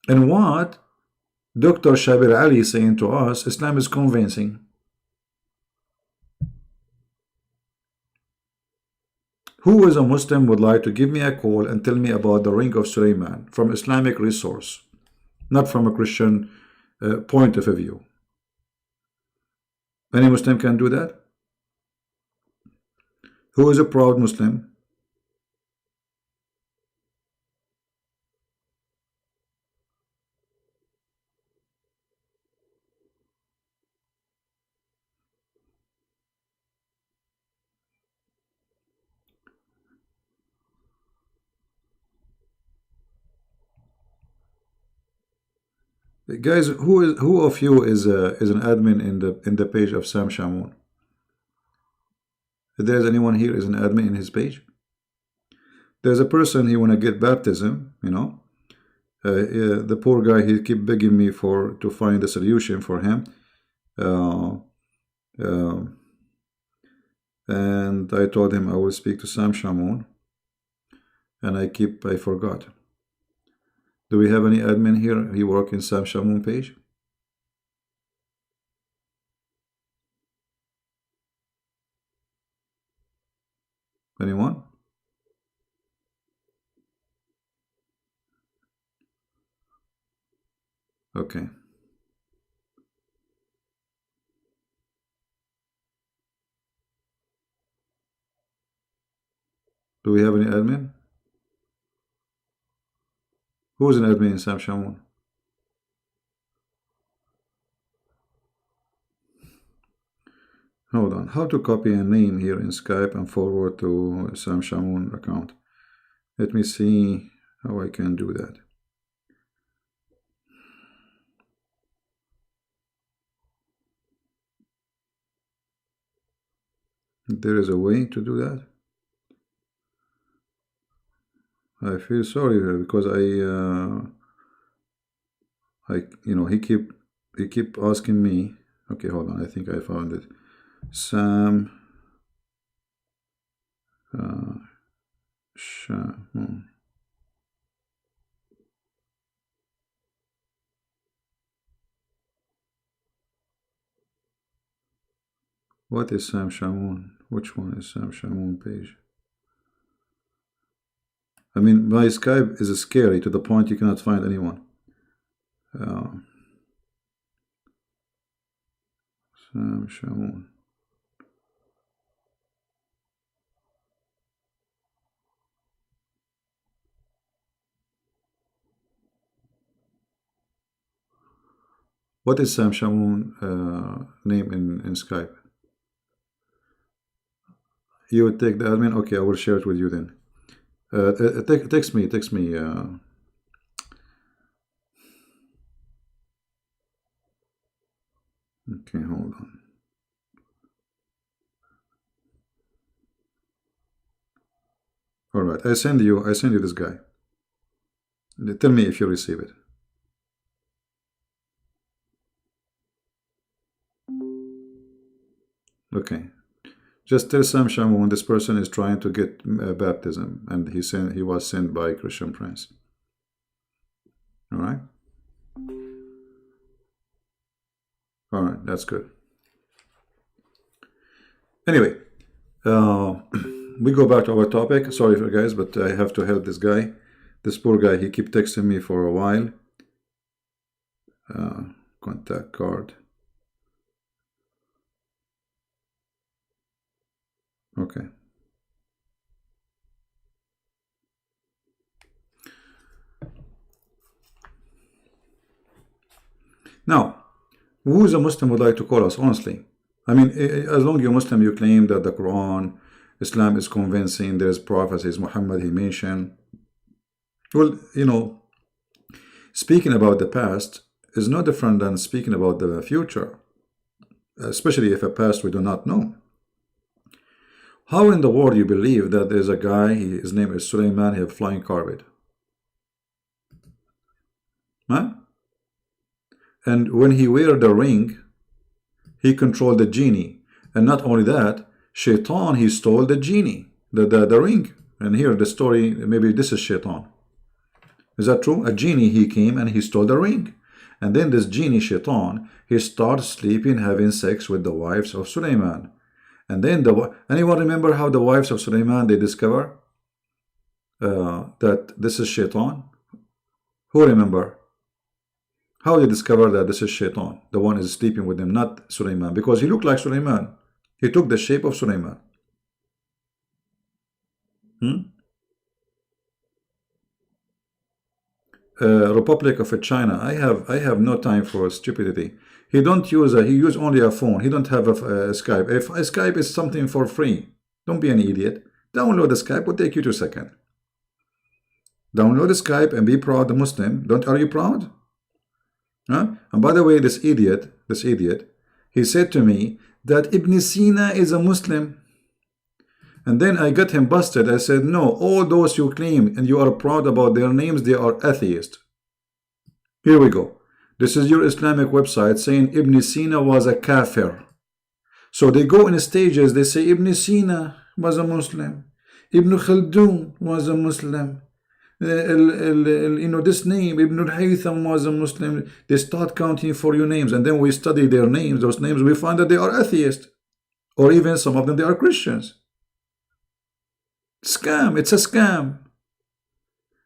And what Dr. Shabir Ali is saying to us, Islam is convincing. Who is a Muslim would like to give me a call and tell me about the ring of Sulaiman from Islamic resource, not from a Christian point of view? Any Muslim can do that? Who is a proud Muslim? Guys, who of you is an admin in the page of Sam Shamoun? If there's anyone here is an admin in his page, there's a person he want to get baptism. You know, the poor guy, he keep begging me to find a solution for him, uh, uh, and I told him I will speak to Sam Shamoun, and I forgot. Do we have any admin here? He work in Sam Shamoun page? Anyone? Okay. Do we have any admin? Who is an admin in Sam Shamoun? Hold on. How to copy a name here in Skype and forward to Sam Shamoun account? Let me see how I can do that. There is a way to do that. I feel sorry because he keep asking me. Okay, hold on. I think I found it. Sam Shamoun. What is Sam Shamoun? Which one is Sam Shamoun page? I mean, my Skype is scary to the point you cannot find anyone. Sam Shamoun. What is Sam Shamoun name in Skype? You would take the admin? Okay, I will share it with you then. Text me. Okay, hold on. All right, I send you this guy. Tell me if you receive it. Okay. Just tell Sam Shamoun this person is trying to get baptism, and he was sent by Christian Prince. All right. All right, that's good. Anyway, we go back to our topic. Sorry for guys, but I have to help this guy. This poor guy, he keep texting me for a while. Contact card. Okay. Now, who is a Muslim would like to call us, honestly? I mean, as long as you're Muslim, you claim that the Quran, Islam is convincing, there's prophecies, Muhammad, he mentioned. Well, you know, speaking about the past is no different than speaking about the future, especially if a past we do not know. How in the world you believe that there's a guy, his name is Suleiman, he have flying carpet? Huh? And when he wear the ring, he controlled the genie. And not only that, Shaitan, he stole the genie, the ring. And here the story, maybe this is Shaitan. Is that true? A genie, he came and he stole the ring. And then this genie, Shaitan, he started sleeping, having sex with the wives of Suleiman. And then, anyone remember how the wives of Suleiman, they discover that this is Shaitan? Who remember? How they discover that this is Shaitan? The one is sleeping with them, not Suleiman. Because he looked like Suleiman. He took the shape of Suleiman. Republic of China. I have no time for stupidity. He don't use he use only a phone. He don't have a Skype. If a Skype is something for free, don't be an idiot. Download the Skype. Will take you 2 seconds. Download the Skype and be proud, the Muslim. Are you proud? Huh? And by the way, this idiot, he said to me that Ibn Sina is a Muslim. And then I got him busted. I said, no, all those you claim and you are proud about their names, they are atheists. Here we go. This is your Islamic website saying Ibn Sina was a kafir. So they go in stages. They say Ibn Sina was a Muslim. Ibn Khaldun was a Muslim. This name, Ibn al-Haytham was a Muslim. They start counting for you names. And then we study their names. Those names, we find that they are atheists. Or even some of them, they are Christians. Scam. It's a scam.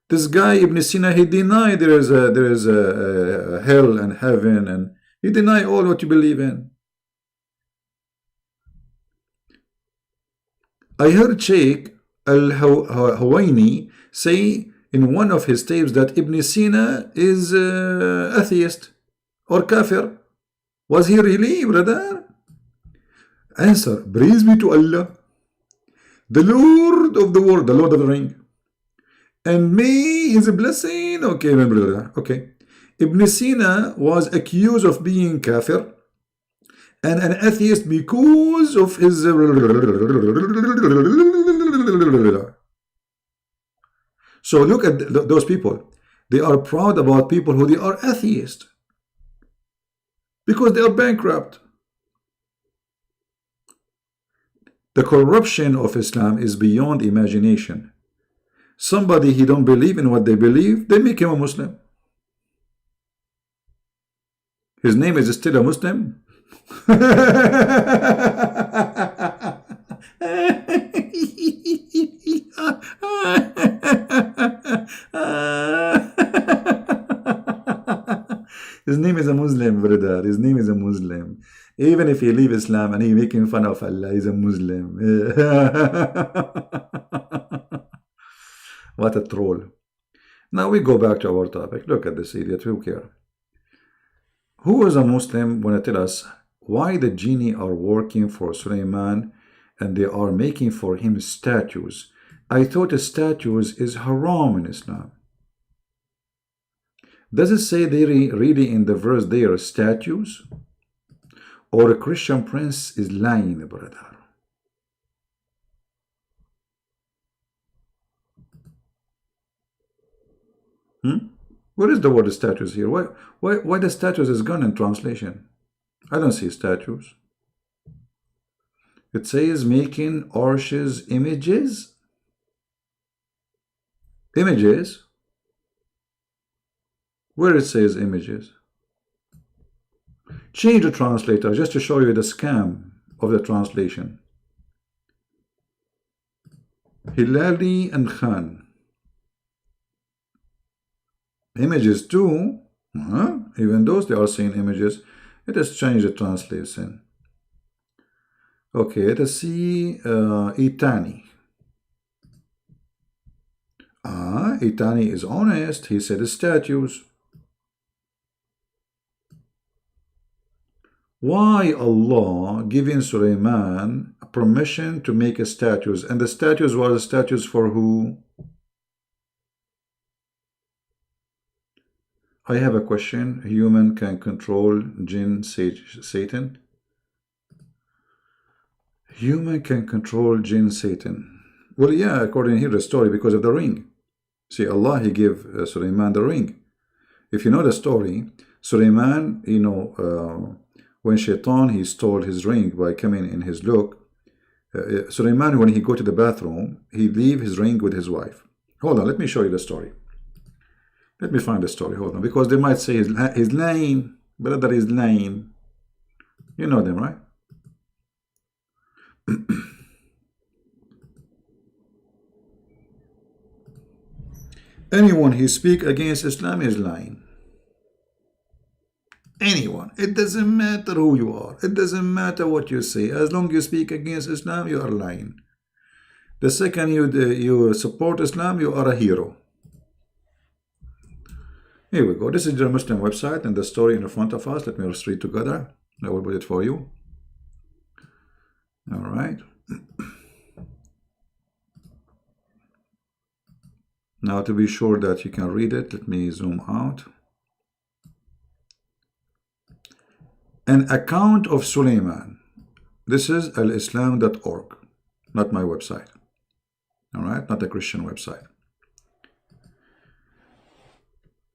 This guy Ibn Sina, he denied there is a hell and heaven, and he denied all what you believe in. I heard Sheikh al-Huwaini say in one of his tapes that Ibn Sina is atheist or kafir. Was he really, brother? Answer: praise be to Allah, the Lord of the world, the Lord of the Ring. And may his blessing, okay, my brother, okay. Ibn Sina was accused of being kafir and an atheist because of his... So look at those people. They are proud about people who they are atheists because they are bankrupt. The corruption of Islam is beyond imagination. Somebody he don't believe in what they believe, they make him a Muslim. His name is still a Muslim. His name is a Muslim, brother. His name is a Muslim. Even if he leave Islam and he making fun of Allah, he's a Muslim. What a troll. Now we go back to our topic. Look at this idiot. Who cares? Who is a Muslim when they tell us why the genie are working for Sulaiman and they are making for him statues? I thought statues is haram in Islam. Does it say they really in the verse they are statues? Or a Christian prince is lying, brother? Where is the word statues here? Why the statues is gone in translation? I don't see statues. It says making arches images. Images? Where it says images? Change the translator just to show you the scam of the translation. Hilali and Khan. Images too. Even those they are saying images. Let us change the translation. Okay, let us see Itani. Itani is honest. He said statues. Why Allah giving Sulaiman permission to make statues? And the statues were the statues for who? I have a question. Human can control jinn, Satan? Human can control jinn, Satan. Well, yeah, according here the story, because of the ring. See, Allah, he gave Sulaiman the ring. If you know the story, Sulaiman, when Shaitan, he stole his ring by coming in his look. Sulaiman, when he go to the bathroom, he leave his ring with his wife. Hold on, let me show you the story. Let me find the story. Hold on, because they might say he's lying. Brother is lying. You know them, right? Anyone who speak against Islam is lying. Anyone. It doesn't matter who you are. It doesn't matter what you say. As long as you speak against Islam, you are lying. The second you support Islam, you are a hero. Here we go. This is the Muslim website and the story in front of us. Let me just read together. I will put it for you. All right. Now, to be sure that you can read it, let me zoom out. an account of Suleiman. This is alislam.org, not my website. All right, not a Christian website.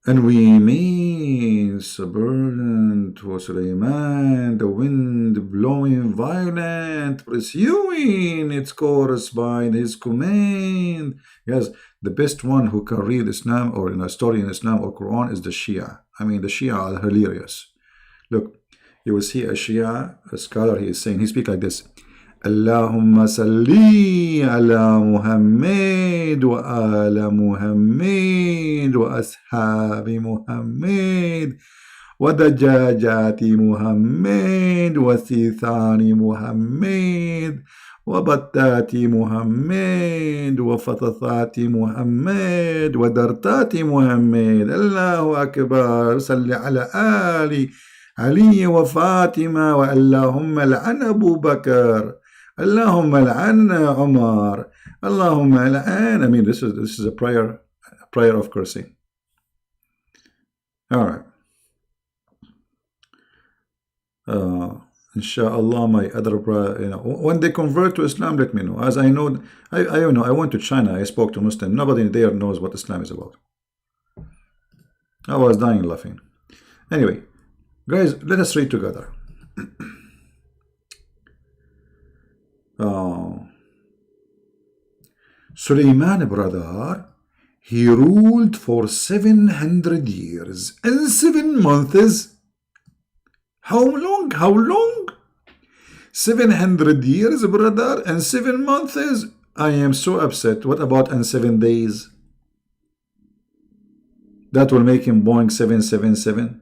And we made a burden to Suleiman, the wind blowing violent, pursuing its course by his command. Yes, the best one who can read Islam or in a story in Islam or Quran is the Shia. I mean, the Shia are hilarious. Look, you will see a Shia, a scholar, he is saying, he speaks like this. Allahumma salli ala Muhammad wa ala Muhammad wa ashabi Muhammad wa dajajati Muhammad wa sithani Muhammad wa battati Muhammad wa fatathati Muhammad wa dartati Muhammad. Allahu Akbar. Salli ala Ali علي وفاطمة اللهم لعن أبو بكر اللهم لعن عمر اللهم لعن. I mean, this is a prayer of cursing. All right. Inshallah, my other when they convert to Islam, let me know. As I know, I went to China. I spoke to Muslim. Nobody there knows what Islam is about. I was dying laughing. Anyway. Guys, let us read together. Suleiman, brother, he ruled for 700 years and 7 months. How long? How long? 700 years, brother, and 7 months. I am so upset. What about and 7 days? That will make him Boeing 777.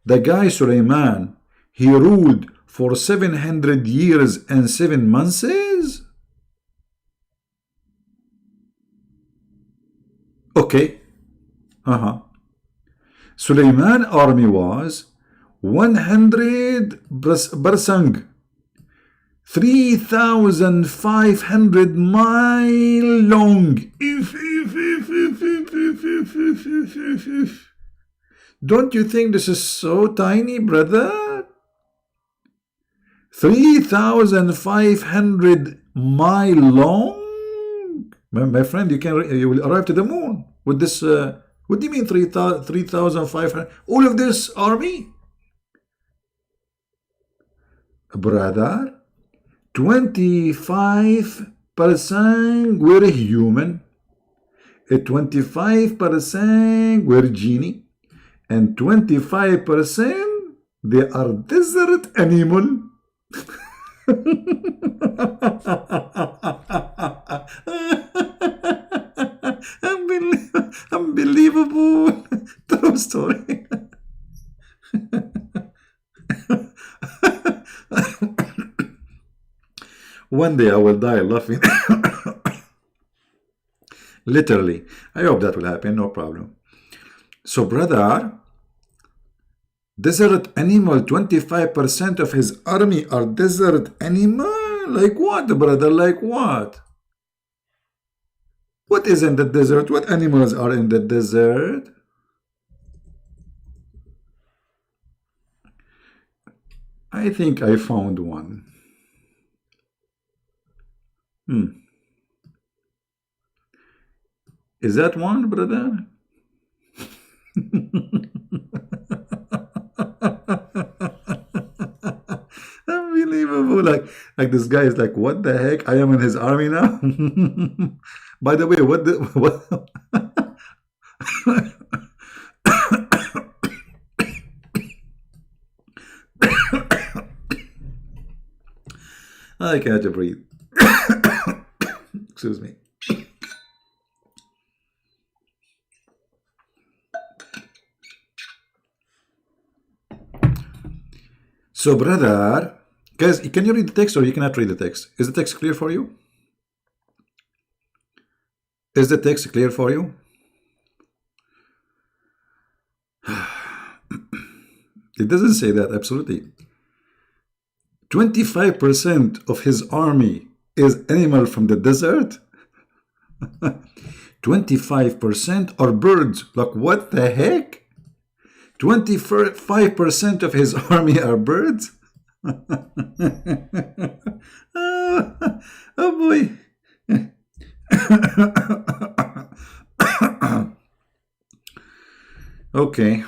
The guy Suleiman, he ruled for 700 years and 7 months? Okay. Suleiman army was 100 Barsang, 3,500 mile long. Don't you think this is so tiny, brother? 3,500 mile long? My friend, you will arrive to the moon with this. What do you mean 3,500? All of this army? Brother, 25% were human, 25% were genie, and 25% they are desert animal. Unbelievable. True story. One day I will die laughing. Literally. I hope that will happen, no problem. So, brother, desert animal, 25% of his army are desert animal? Like what, brother? Like what? What is in the desert? What animals are in the desert? I think I found one. Is that one, brother? Unbelievable. Like this guy is like, what the heck? I am in his army now. By the way, what I can't breathe. Excuse me. So, brother, guys, can you read the text or you cannot read the text? Is the text clear for you? Is the text clear for you? It doesn't say that, absolutely. 25% of his army is animal from the desert. 25% are birds. Like, what the heck? 25% of his army are birds? Oh boy. Okay.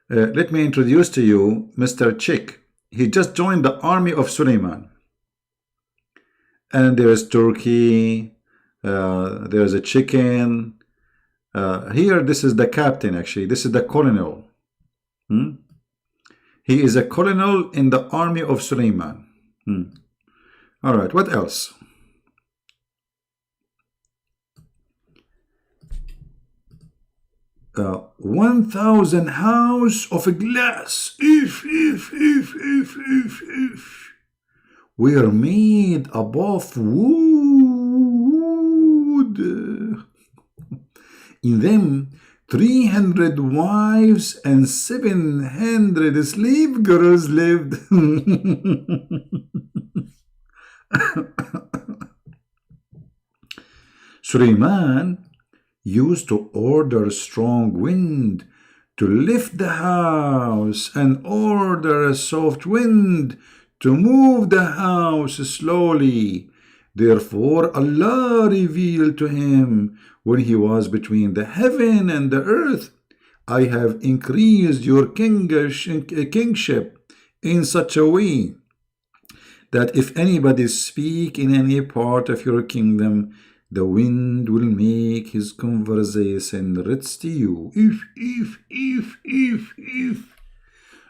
Let me introduce to you Mr. Chick. He just joined the army of Suleiman. And there's turkey, there's a chicken. Here, this is the captain, actually. This is the colonel. He is a colonel in the army of Suleiman. All right, what else? Uh, 1,000 house of glass. If. Were made above wood. In them, 300 wives and 700 slave girls lived. Suleiman used to order strong wind to lift the house and order a soft wind to move the house slowly. Therefore Allah revealed to him when he was between the heaven and the earth, I have increased your kingship in such a way that if anybody speak in any part of your kingdom, the wind will make his conversation reach to you. If.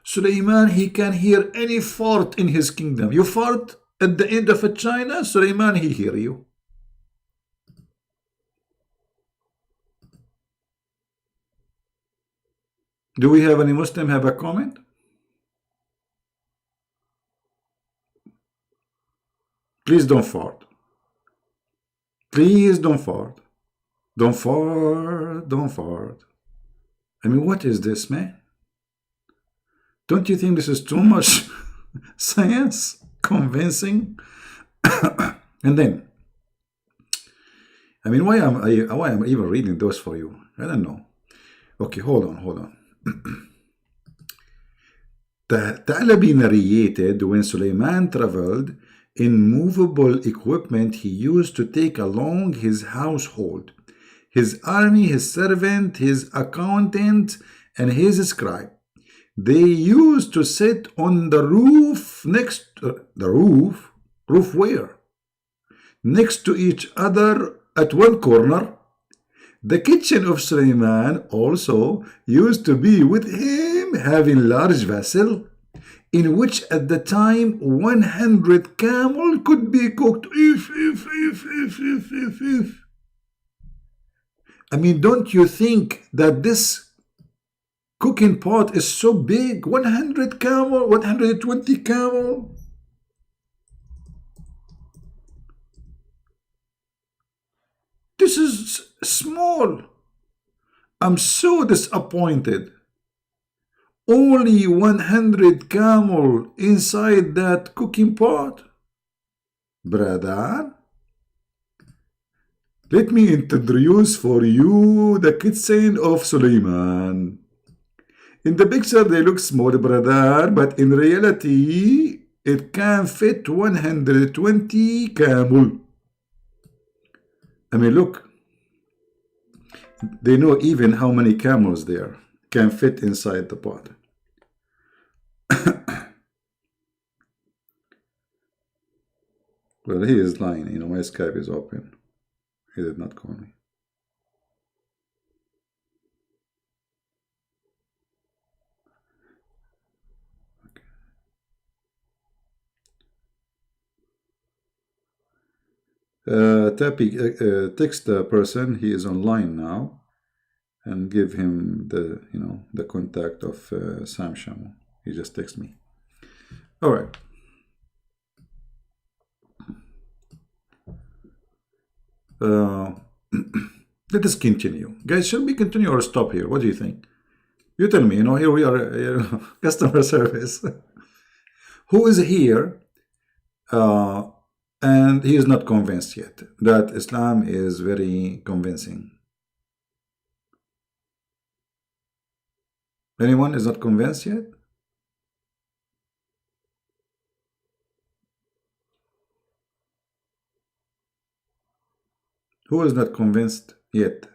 Suleiman, he can hear any fart in his kingdom. You fart at the end of a China, Suleiman, he hear you. Do we have any Muslim have a comment? Please don't fart. Please don't fart. Don't fart. Don't fart. I mean, what is this, man? Don't you think this is too much science? Convincing? And then, I mean, why am I even reading those for you? I don't know. Okay, hold on. The Talabi narrated when Suleiman traveled, in movable equipment he used to take along his household, his army, his servant, his accountant, and his scribe. They used to sit on the roof roof where? Next to each other at one corner. The kitchen of Suleiman also used to be with him, having large vessel, in which at the time 100 camel could be cooked. If. I mean, don't you think that this cooking pot is so big? 100 camel, 120 camel. This is small. I'm so disappointed. Only 100 camel inside that cooking pot. Brother, let me introduce for you the kitchen of Suleiman. In the picture they look small, brother, but in reality it can fit 120 camel. I mean, look, they know even how many camels there can fit inside the pot. Well, he is lying. You know, my Skype is open. He did not call me. Text the person, he is online now, and give him the the contact of Sam Shamu. He just texted me. All right. Let us continue, guys. Should we continue or stop here? What do you think? You tell me. Here we are, customer service. Who is here? And he is not convinced yet. That Islam is very convincing. Anyone is not convinced yet? Who is not convinced yet?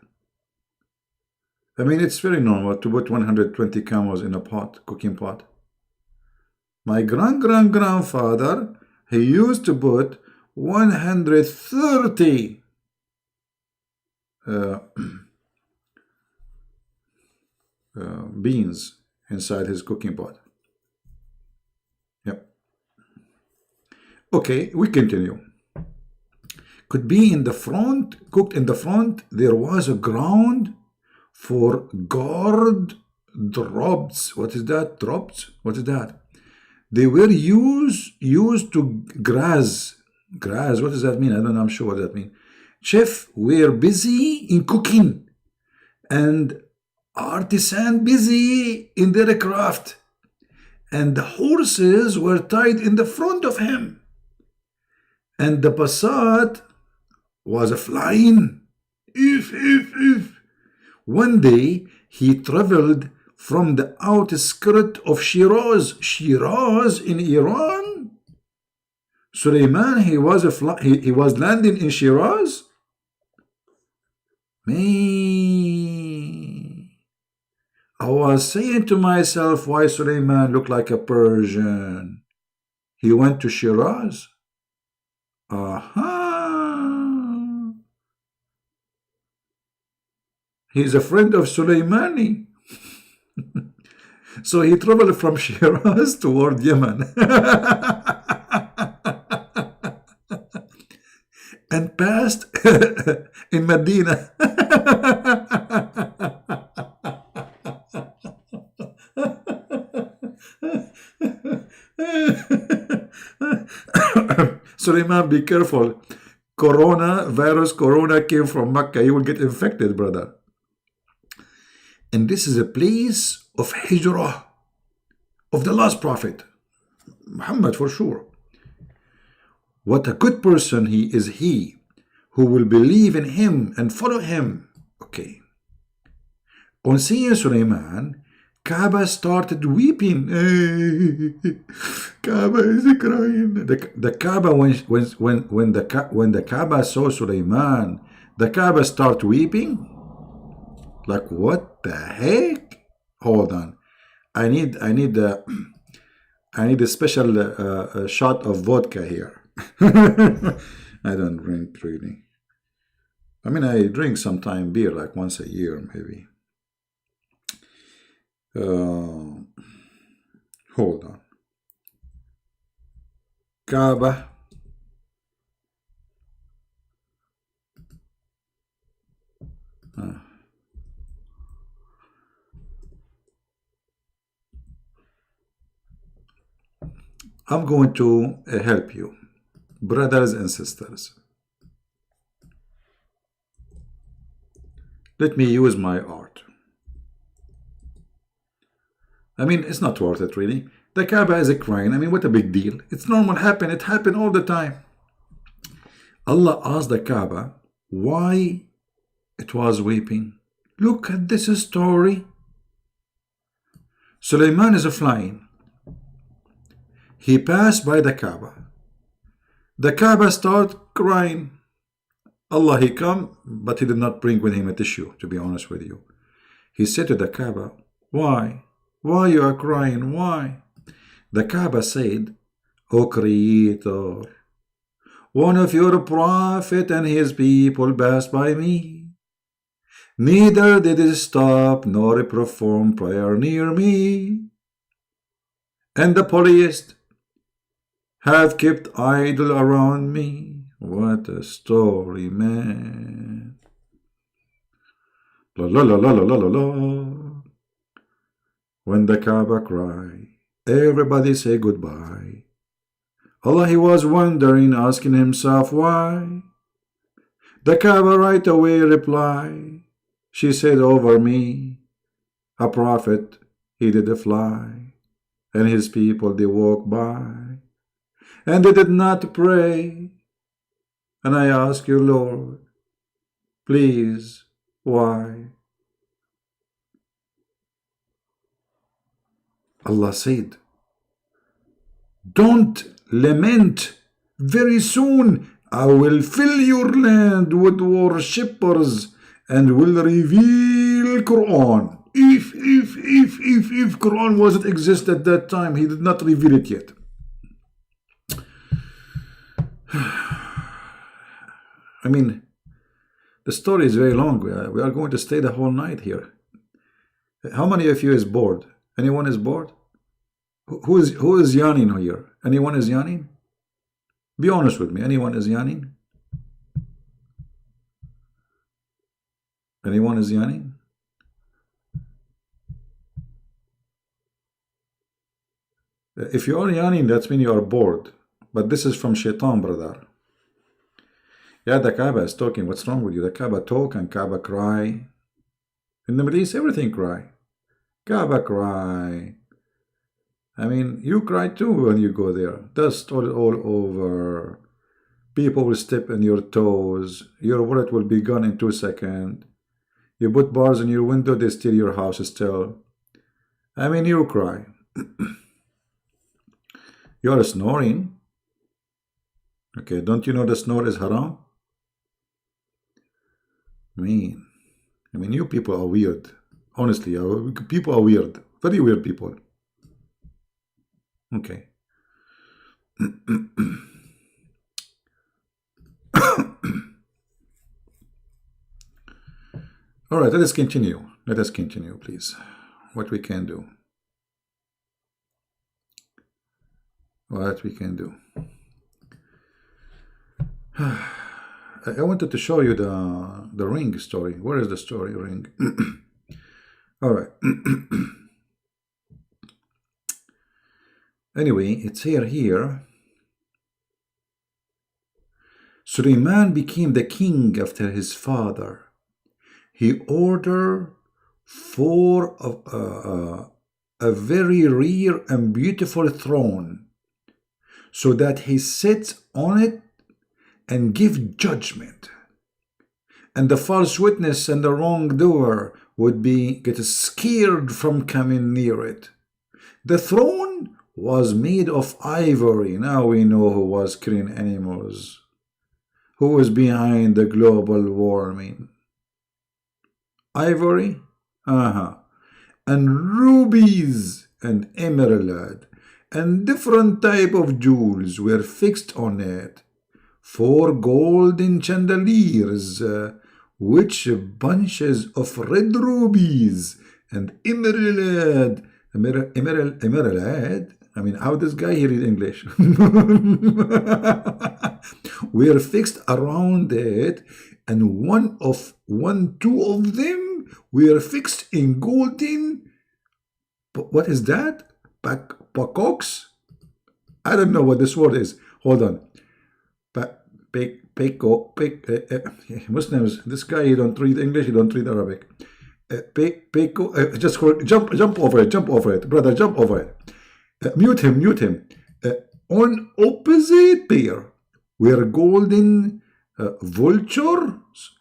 I mean, it's very normal to put 120 camels in a pot, cooking pot. My grandfather, he used to put 130 beans inside his cooking pot. Yep. Okay, we continue. Could be in the front, cooked in the front. There was a ground for gourd drops. What is that? Drops? What is that? They were used to graze. Graze, what does that mean? I don't know, I'm sure what that means. Chefs were busy in cooking and artisan busy in their craft. And the horses were tied in the front of him. And the Passat was flying. If. One day he traveled from the outskirts of Shiraz in Iran. Suleiman, he was landing in Shiraz. Me. I was saying to myself, why Suleiman looked like a Persian? He went to Shiraz. Aha. He's a friend of Suleimani. So he traveled from Shiraz toward Yemen. And passed in Medina. Suleiman, be careful. Corona came from Mecca. You will get infected, brother. And this is a place of hijrah of the last prophet, Muhammad, for sure. What a good person he is, he who will believe in him and follow him. Okay. On seeing Suleiman, Kaaba started weeping. Kaaba is crying. The Kaaba, when the Kaaba saw Suleiman, the Kaaba started weeping. Like, what the heck? Hold on. I need a special shot of vodka here. I don't drink really. I mean, I drink sometime beer, like once a year, maybe. Hold on. Kaaba. I'm going to help you, brothers and sisters. Let me use my art. I mean, it's not worth it, really. The Kaaba is a crime. I mean, what a big deal. It's normal, it happened all the time. Allah asked the Kaaba why it was weeping. Look at this story. Suleiman is flying. He passed by the Kaaba. The Kaaba started crying. Allah, he come, but he did not bring with him a tissue, to be honest with you. He said to the Kaaba, why? Why you are crying? Why? The Kaaba said, O Creator, one of your prophet and his people passed by me. Neither did he stop nor perform prayer near me. And the polytheist have kept idol around me. What a story, man. La la la la la la la la. When the Kaaba cry, everybody say goodbye. Allah, he was wondering, asking himself why. The Kaaba right away reply. She said over me, a prophet, he did fly, and his people they walk by, and they did not pray. And I ask you, Lord, please, why? Allah said, don't lament. Very soon I will fill your land with worshippers and will reveal Quran. If Quran wasn't exist at that time, he did not reveal it yet. I mean, the story is very long. We are going to stay the whole night here. How many of you is bored? Anyone is bored? Who is yawning here? Anyone is yawning? Be honest with me. Anyone is yawning? Anyone is yawning? If you are yawning, that means you are bored. But this is from Shaitan, brother. Yeah, the Kaaba is talking. What's wrong with you? The Kaaba talk and Kaaba cry. In the Middle East, everything cry. Kaaba cry. I mean, you cry too when you go there. Dust all over. People will step on your toes. Your wallet will be gone in 2 seconds. You put bars in your window, they steal your house still. I mean, you cry. You are snoring. Okay, don't you know the snore is haram? I mean, you people are weird. Honestly, people are weird. Very weird people. Okay. All right, let us continue. Let us continue, please. What we can do. What we can do. I wanted to show you the ring story. Where is the story ring? All right. Anyway, it's here. Suleiman became the king after his father. He ordered for a very rare and beautiful throne, so that he sits on it and give judgment. And the false witness and the wrongdoer would get scared from coming near it. The throne was made of ivory. Now we know who was killing animals. Who was behind the global warming? Ivory? And rubies and emerald and different type of jewels were fixed on it. 4 golden chandeliers, which bunches of red rubies and emerald. I mean, how this guy here read English? Were fixed around it, and two of them were fixed in golden. What is that? Peacocks? I don't know what this word is. Hold on. Muslims, this guy, he don't read English, he don't read Arabic. Just jump over it, brother, jump over it. Mute him. On opposite pair were golden vultures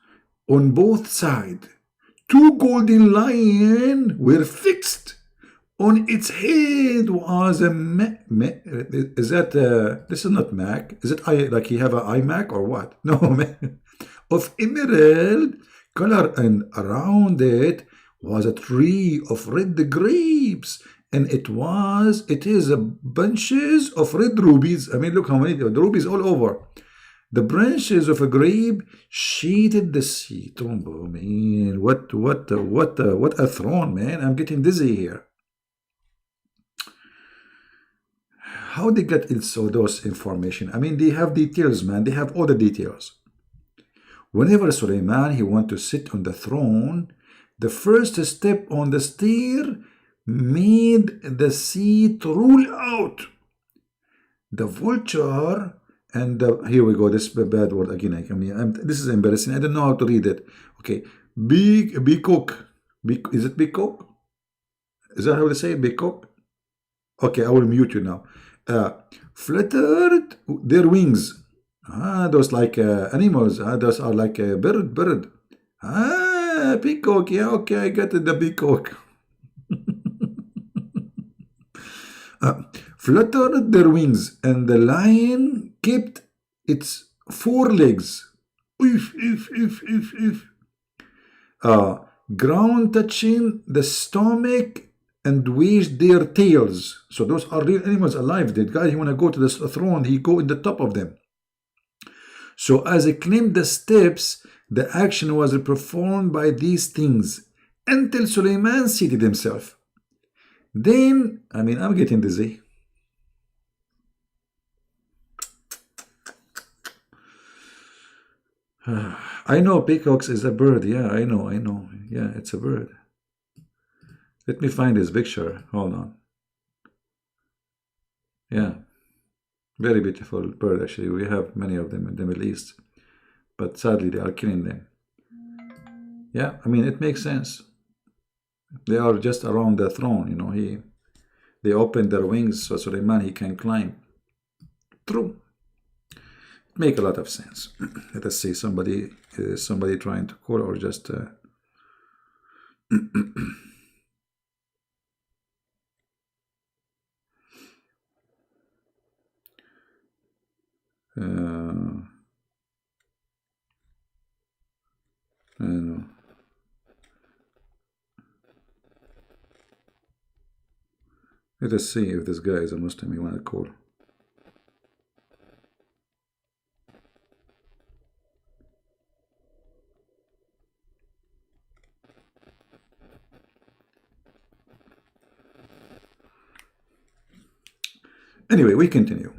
on both sides. 2 golden lions were fixed. On its head was a is that this is not Mac? Is it like he have an iMac or what? No, of emerald color, and around it was a tree of red grapes, and it is bunches of red rubies. I mean, look how many the rubies all over. The branches of a grape shaded the sea. Oh man, what a throne, man! I'm getting dizzy here. How they get also those information? I mean, they have details, man. They have all the details. Whenever Suleiman, he want to sit on the throne, the first step on the stair made the sea to roll out. The vulture and here we go. This is a bad word again. I mean, this is embarrassing. I don't know how to read it. Okay, peacock. Is it peacock? Is that how they say it? Peacock? Okay, I will mute you now. Fluttered their wings. Those like animals. Those are like a bird. Peacock. Yeah, okay, I got it. The peacock. fluttered their wings, and the lion kept its four legs. If. Uh, Ground touching the stomach and waged their tails. So those are real animals alive. The guy, he want to go to the throne, he go in the top of them. So as he climbed the steps, the action was performed by these things until Suleiman seated himself. Then, I'm getting dizzy. I know peacocks is a bird. Yeah, I know. Yeah, it's a bird. Let me find this picture. Hold on. Yeah, very beautiful bird actually. We have many of them in the Middle East, but sadly they are killing them. Yeah, it makes sense. They are just around the throne, they open their wings so Suleiman he can climb. True. Make a lot of sense. Let us see somebody trying to call or just I don't know. Let us see if this guy is a Muslim you want to call. Anyway, we continue.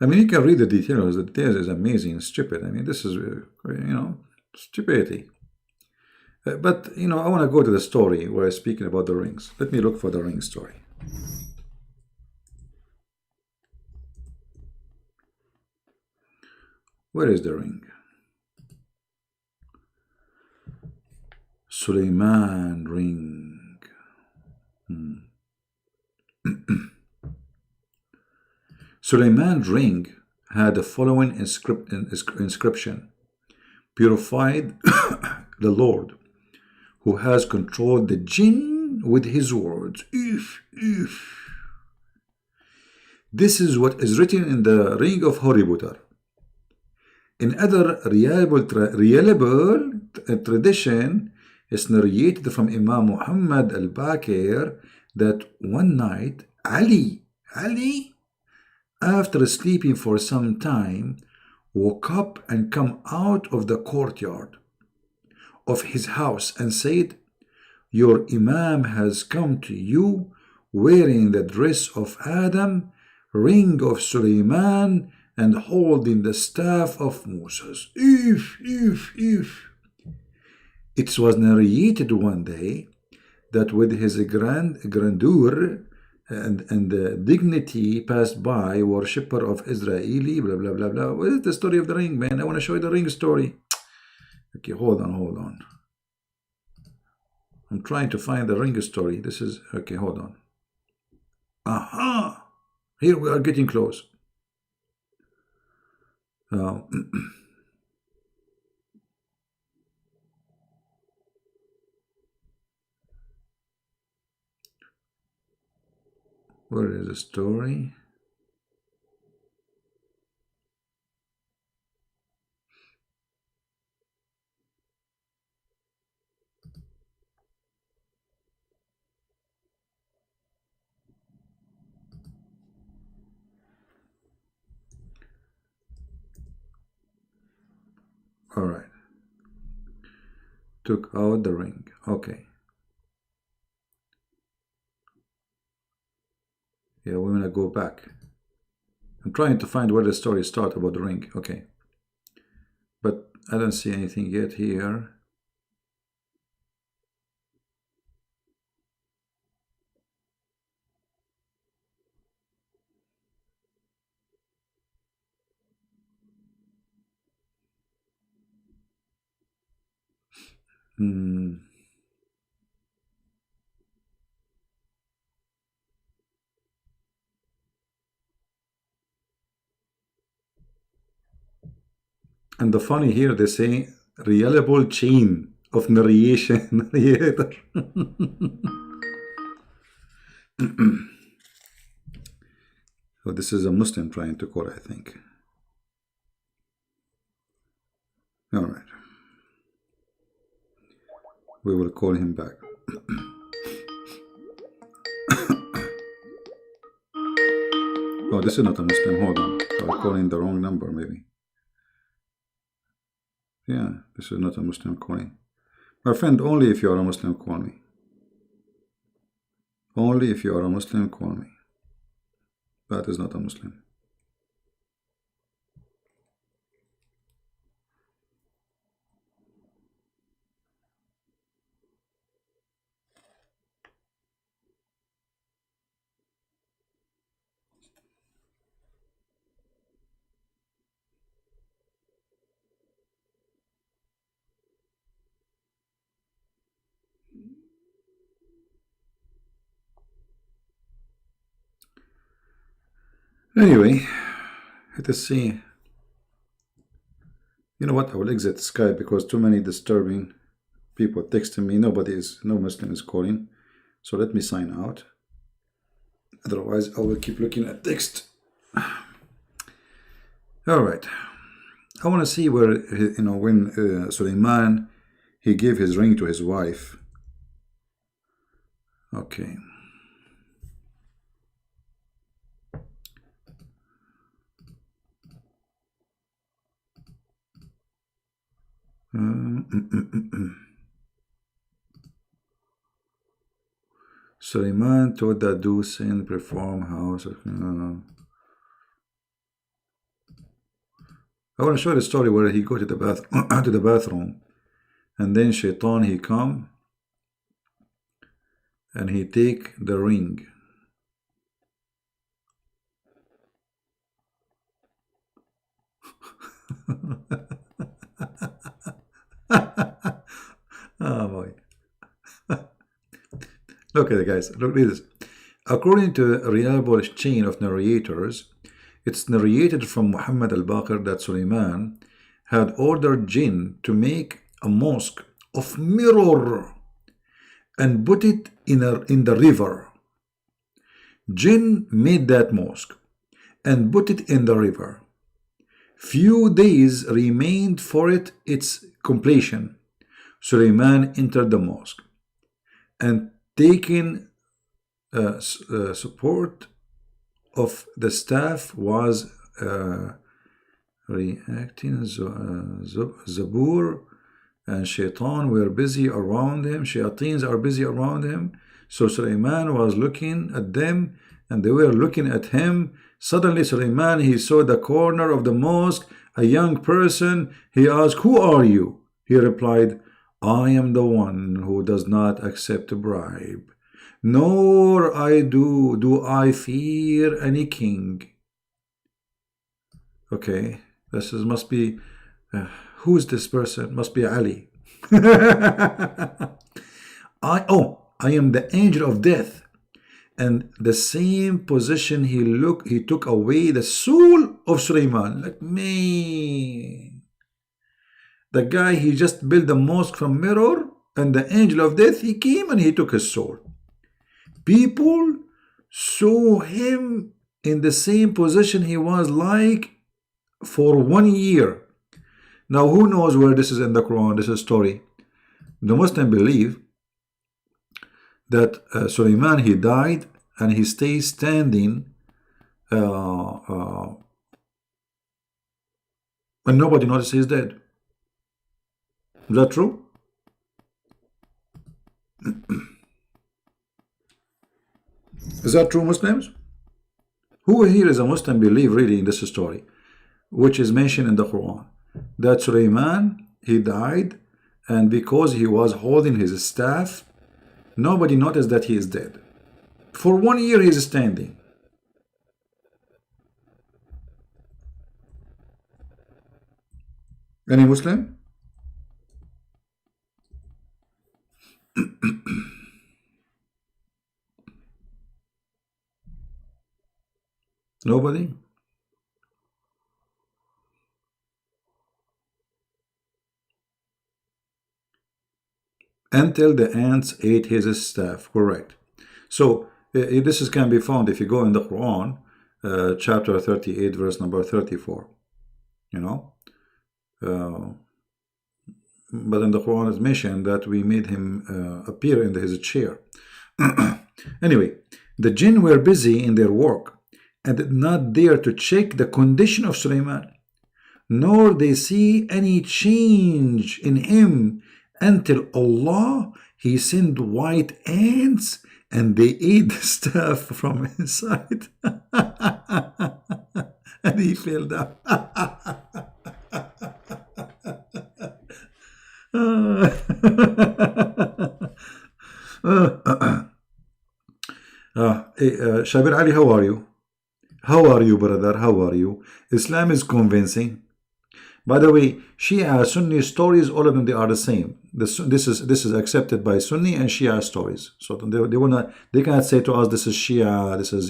You can read the details. The details is amazing, stupid. This is, stupidity. But, I want to go to the story where I'm speaking about the rings. Let me look for the ring story. Where is the ring? Suleiman ring. Suleiman ring had the following inscription: purified the Lord, who has controlled the jinn with his words. This is what is written in the ring of Harry Potter. In other reliable tradition, is narrated from Imam Muhammad al-Baqir that one night Ali, after sleeping for some time, woke up and come out of the courtyard of his house and said, "Your Imam has come to you wearing the dress of Adam, ring of Suleiman, and holding the staff of Moses." It was narrated one day that with his grandeur and the dignity passed by worshipper of Israeli, blah, blah, blah, blah. What is the story of the ring, man? I want to show you the ring story. Okay, hold on. I'm trying to find the ring story. This is, okay, hold on. Aha! Here we are getting close. Where is the story? All right. Took out the ring. Okay. Yeah, we're gonna go back. I'm trying to find where the story starts about the ring. Okay. But I don't see anything yet here. And the funny here, they say reliable chain of narration. Narrator. So this is a Muslim trying to call, I think. All right. We will call him back. Oh, this is not a Muslim. Hold on. I'm calling the wrong number, maybe. Yeah, this is not a Muslim calling. My friend, only if you are a Muslim, call me. Only if you are a Muslim, call me. That is not a Muslim. Anyway, let us see. You know what? I will exit Skype because too many disturbing people texting me. No Muslim is calling. So let me sign out. Otherwise, I will keep looking at text. All right. I want to see where, when Suleiman, he gave his ring to his wife. Okay. Suleiman told the Dusin perform house. I want to show the story where he go to the bathroom, and then Shaitan he come and he take the ring. Oh boy. Look at it, guys. Look at this. According to a reliable chain of narrators, it's narrated from Muhammad al-Baqir that Suleiman had ordered jinn to make a mosque of mirror and put it in the river. Jinn made that mosque and put it in the river. Few days remained for its completion. Suleiman entered the mosque and taking support of the staff was reacting. Zabur and Shaitan were busy around him. Shayateens are busy around him. So Suleiman was looking at them and they were looking at him. Suddenly Suleiman, he saw the corner of the mosque, a young person. He asked, "Who are you?" He replied, "I am the one who does not accept a bribe, nor do I fear any king." Okay, this must be, who is this person? Must be Ali. I am the angel of death. And the same position he took away the soul of Suleiman. Like, man, the guy, he just built the mosque from mirror, and the angel of death, he came and he took his soul. People saw him in the same position he was like for 1 year. Now, who knows where this is in the Quran? This is a story. The Muslims believe that Suleiman, he died and he stays standing and nobody notices he's dead. Is that true? Is that true, Muslims? Who here is a Muslim believe really in this story, which is mentioned in the Quran, that Suleiman, he died, and because he was holding his staff, nobody noticed that he is dead. For 1 year he is standing. Any Muslim? Nobody? until the ants ate his staff. Correct. So can be found if you go in the Quran, chapter 38, verse number 34. You know, but in the Quran it's mentioned that we made him appear in his chair. Anyway, the jinn were busy in their work and did not dare to check the condition of Sulaiman, nor they see any change in him until Allah, He sent white ants and they ate the staff from inside. And he fell down. Shabir Ali, how are you? How are you, brother? How are you? Islam is convincing. By the way, Shia, Sunni stories, all of them, they are the same. This is accepted by Sunni and Shia stories. So they cannot say to us, this is Shia, this is,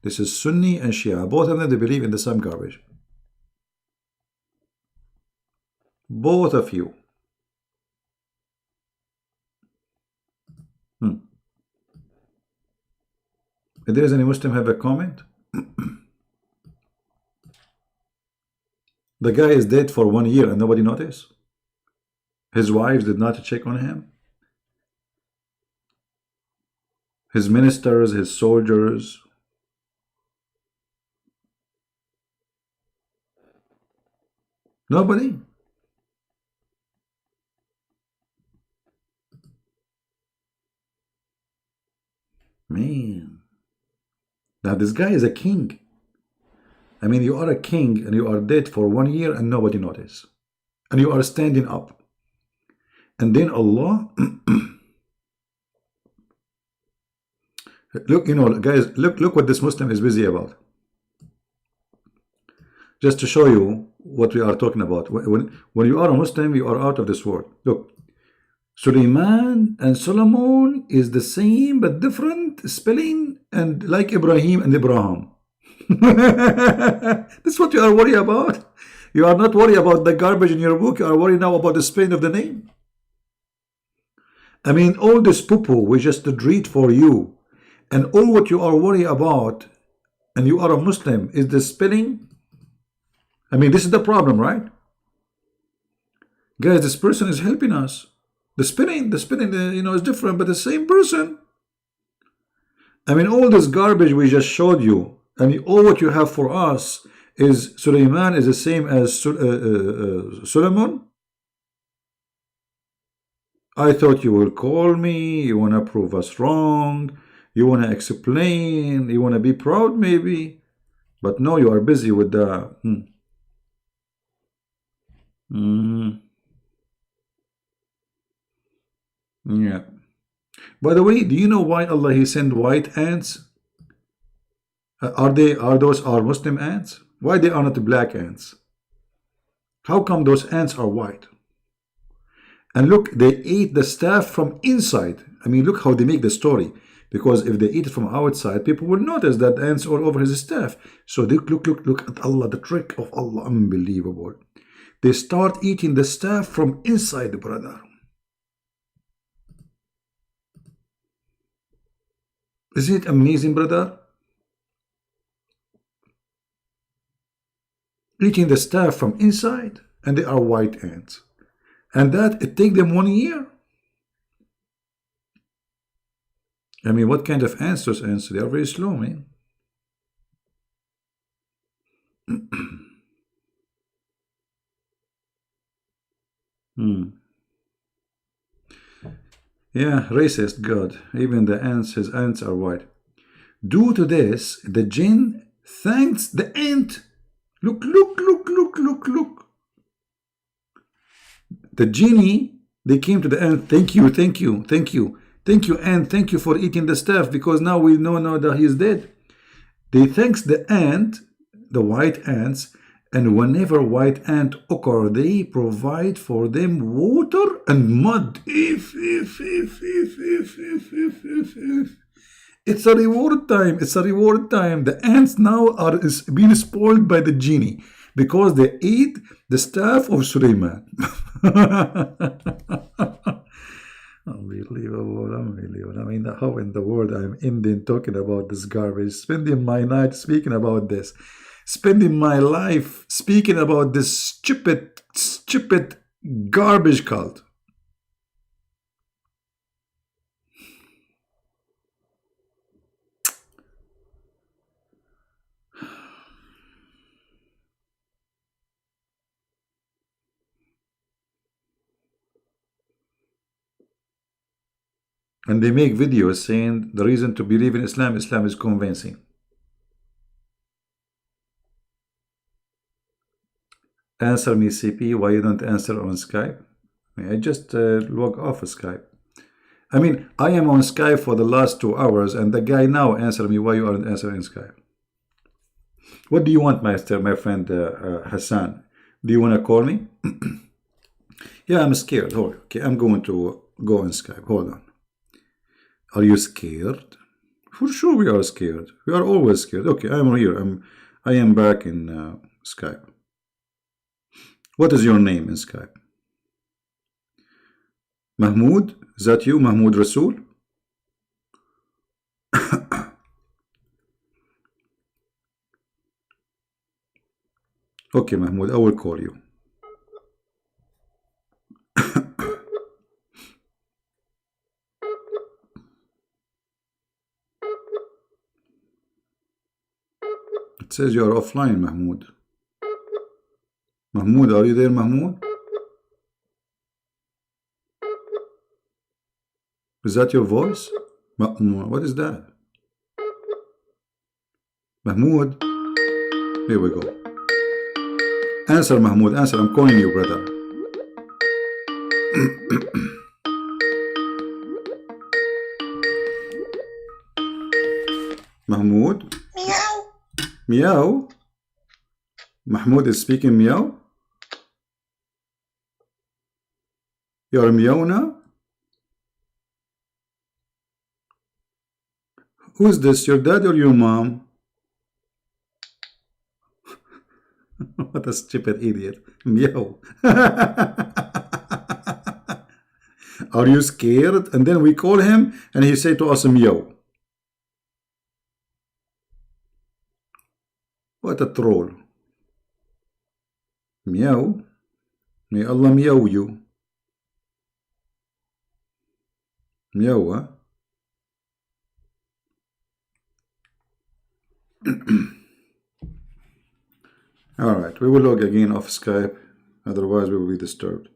this is Sunni and Shia. Both of them, they believe in the same garbage. Both of you. If there is any Muslim have a comment? The guy is dead for 1 year and nobody noticed. His wives did not check on him. His ministers, his soldiers. Nobody. Man. Now this guy is a king. I mean, you are a king and you are dead for 1 year and nobody noticed. And you are standing up. And then Allah, look, guys, look what this Muslim is busy about. Just to show you what we are talking about. When you are a Muslim, you are out of this world. Look, Suleiman and Solomon is the same but different spelling, and like Ibrahim and Abraham. That's what you are worried about. You are not worried about the garbage in your book. You are worried now about the spelling of the name. I mean, all this poo-poo we just read for you, and all what you are worried about, and you are a Muslim, is the spelling. I mean, this is the problem, right? Guys, this person is helping us. The spelling, is different, but the same person. I mean, all this garbage we just showed you, and all what you have for us is Suleiman is the same as Solomon. I thought you will call me, you want to prove us wrong, you want to explain, you want to be proud maybe, but no, you are busy with the... Yeah. By the way, do you know why Allah He sent white ants? Are those Muslim ants? Why they are not black ants? How come those ants are white? And look, they ate the staff from inside. I mean, look how they make the story. Because if they eat it from outside, people will notice that ants all over his staff. So look at Allah, the trick of Allah, unbelievable. They start eating the staff from inside, brother. Isn't it amazing, brother? Eating the staff from inside, and they are white ants. And that, it takes them 1 year. I mean, what kind of ants those ants? They are very slow, man. Yeah, racist God. Even the ants, his ants are white. Due to this, the jinn thanks the ant. Look. The genie, they came to the ant. Thank you, ant. Thank you for eating the staff, because now we know now that he is dead. They thanks the ant, the white ants, and whenever white ant occur, they provide for them water and mud. If. It's a reward time. The ants now are being spoiled by the genie because they ate the staff of Suleiman. Unbelievable, unbelievable. I mean, how in the world I'm Indian talking about this garbage, spending my night speaking about this, spending my life speaking about this stupid, stupid garbage cult. And they make videos saying the reason to believe in Islam, Islam is convincing. Answer me, CP, why you don't answer on Skype? I just log off Skype. I mean, I am on Skype for the last 2 hours, and the guy now answer me why you aren't answering Skype. What do you want, Master, my friend Hassan? Do you want to call me? Yeah, I'm scared. Hold on. Okay, I'm going to go on Skype. Hold on. Are you scared? For sure we are scared. We are always scared. Okay, I'm here. I am back in Skype. What is your name in Skype? Mahmoud? Is that you, Mahmoud Rasul? Okay, Mahmoud, I will call you. It says you are offline, Mahmoud. Mahmoud, are you there, Mahmoud? Is that your voice? What is that? Mahmoud? Here we go. Answer, Mahmoud, answer. I'm calling you, brother. Mahmoud? Meow. Meow? Mahmoud is speaking meow? You're a meow now? Who is this, your dad or your mom? What a stupid idiot. Meow. Are you scared? And then we call him and he say to us meow. What a troll. Meow. May Allah meow you. Meow, huh? Alright, we will log again off Skype, otherwise we will be disturbed.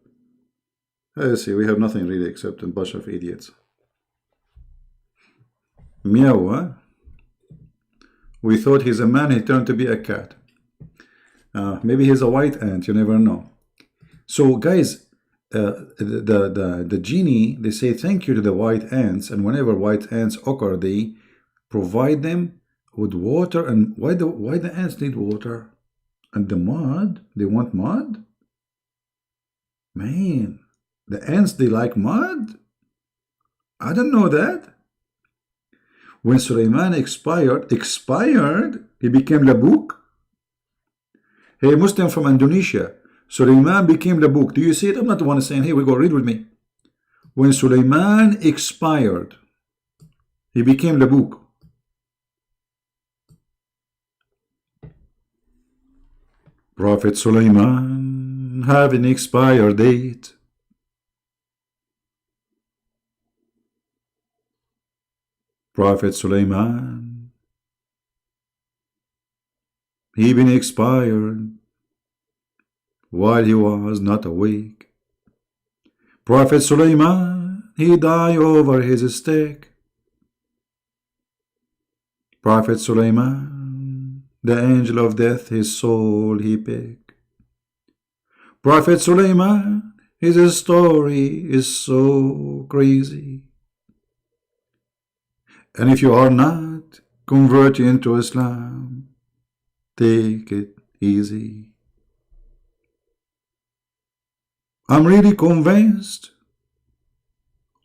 I see, we have nothing really except a bunch of idiots. Meow, huh? We thought he's a man, he turned to be a cat. Maybe he's a white ant, you never know. So guys, the genie, they say thank you to the white ants, and whenever white ants occur, they provide them with water. And why the ants need water? And the mud? They want mud? Man, the ants, they like mud? I don't know that. When Sulaiman expired, he became Labuk. Hey, Muslim from Indonesia, Sulaiman became Labuk. Do you see it? I'm not the one saying, here we go, read with me. When Sulaiman expired, he became Labuk. Prophet Sulaiman have an expired date. Prophet Sulaiman, he been expired while he was not awake. Prophet Sulaiman, he died over his stick. Prophet Sulaiman, the angel of death, his soul he picked. Prophet Sulaiman, his story is so crazy. And if you are not converted into Islam, take it easy. I'm really convinced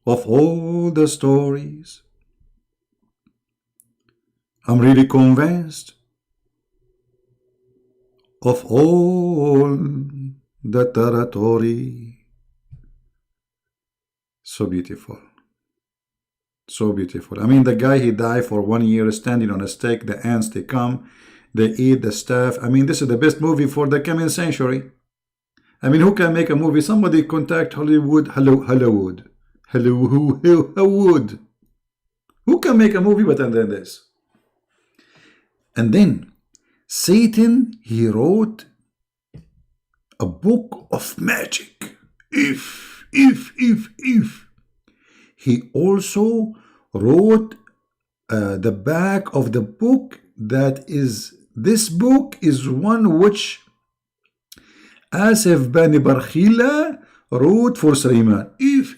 of all the stories. I'm really convinced of all the territory. So beautiful. So beautiful. I mean, the guy, he died for 1 year standing on a stake. The ants, they come, they eat the stuff. I mean, this is the best movie for the coming century. I mean, who can make a movie? Somebody contact Hollywood. Hello, Hollywood. Hello, Hollywood. Who can make a movie better than this? And then Satan, he wrote a book of magic. If. He also wrote the back of the book, that is, this book is one which Asif Bani Barkhila wrote for Sulaiman. If.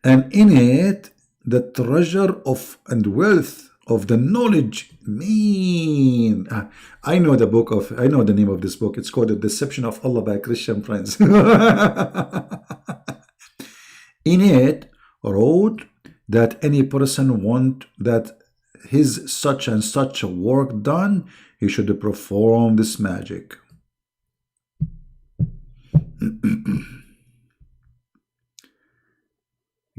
And in it, the treasure of and wealth of the knowledge. Mean, I know the name of this book. It's called The Deception of Allah by Christian Prince. In it, wrote that any person want that his such and such work done, he should perform this magic.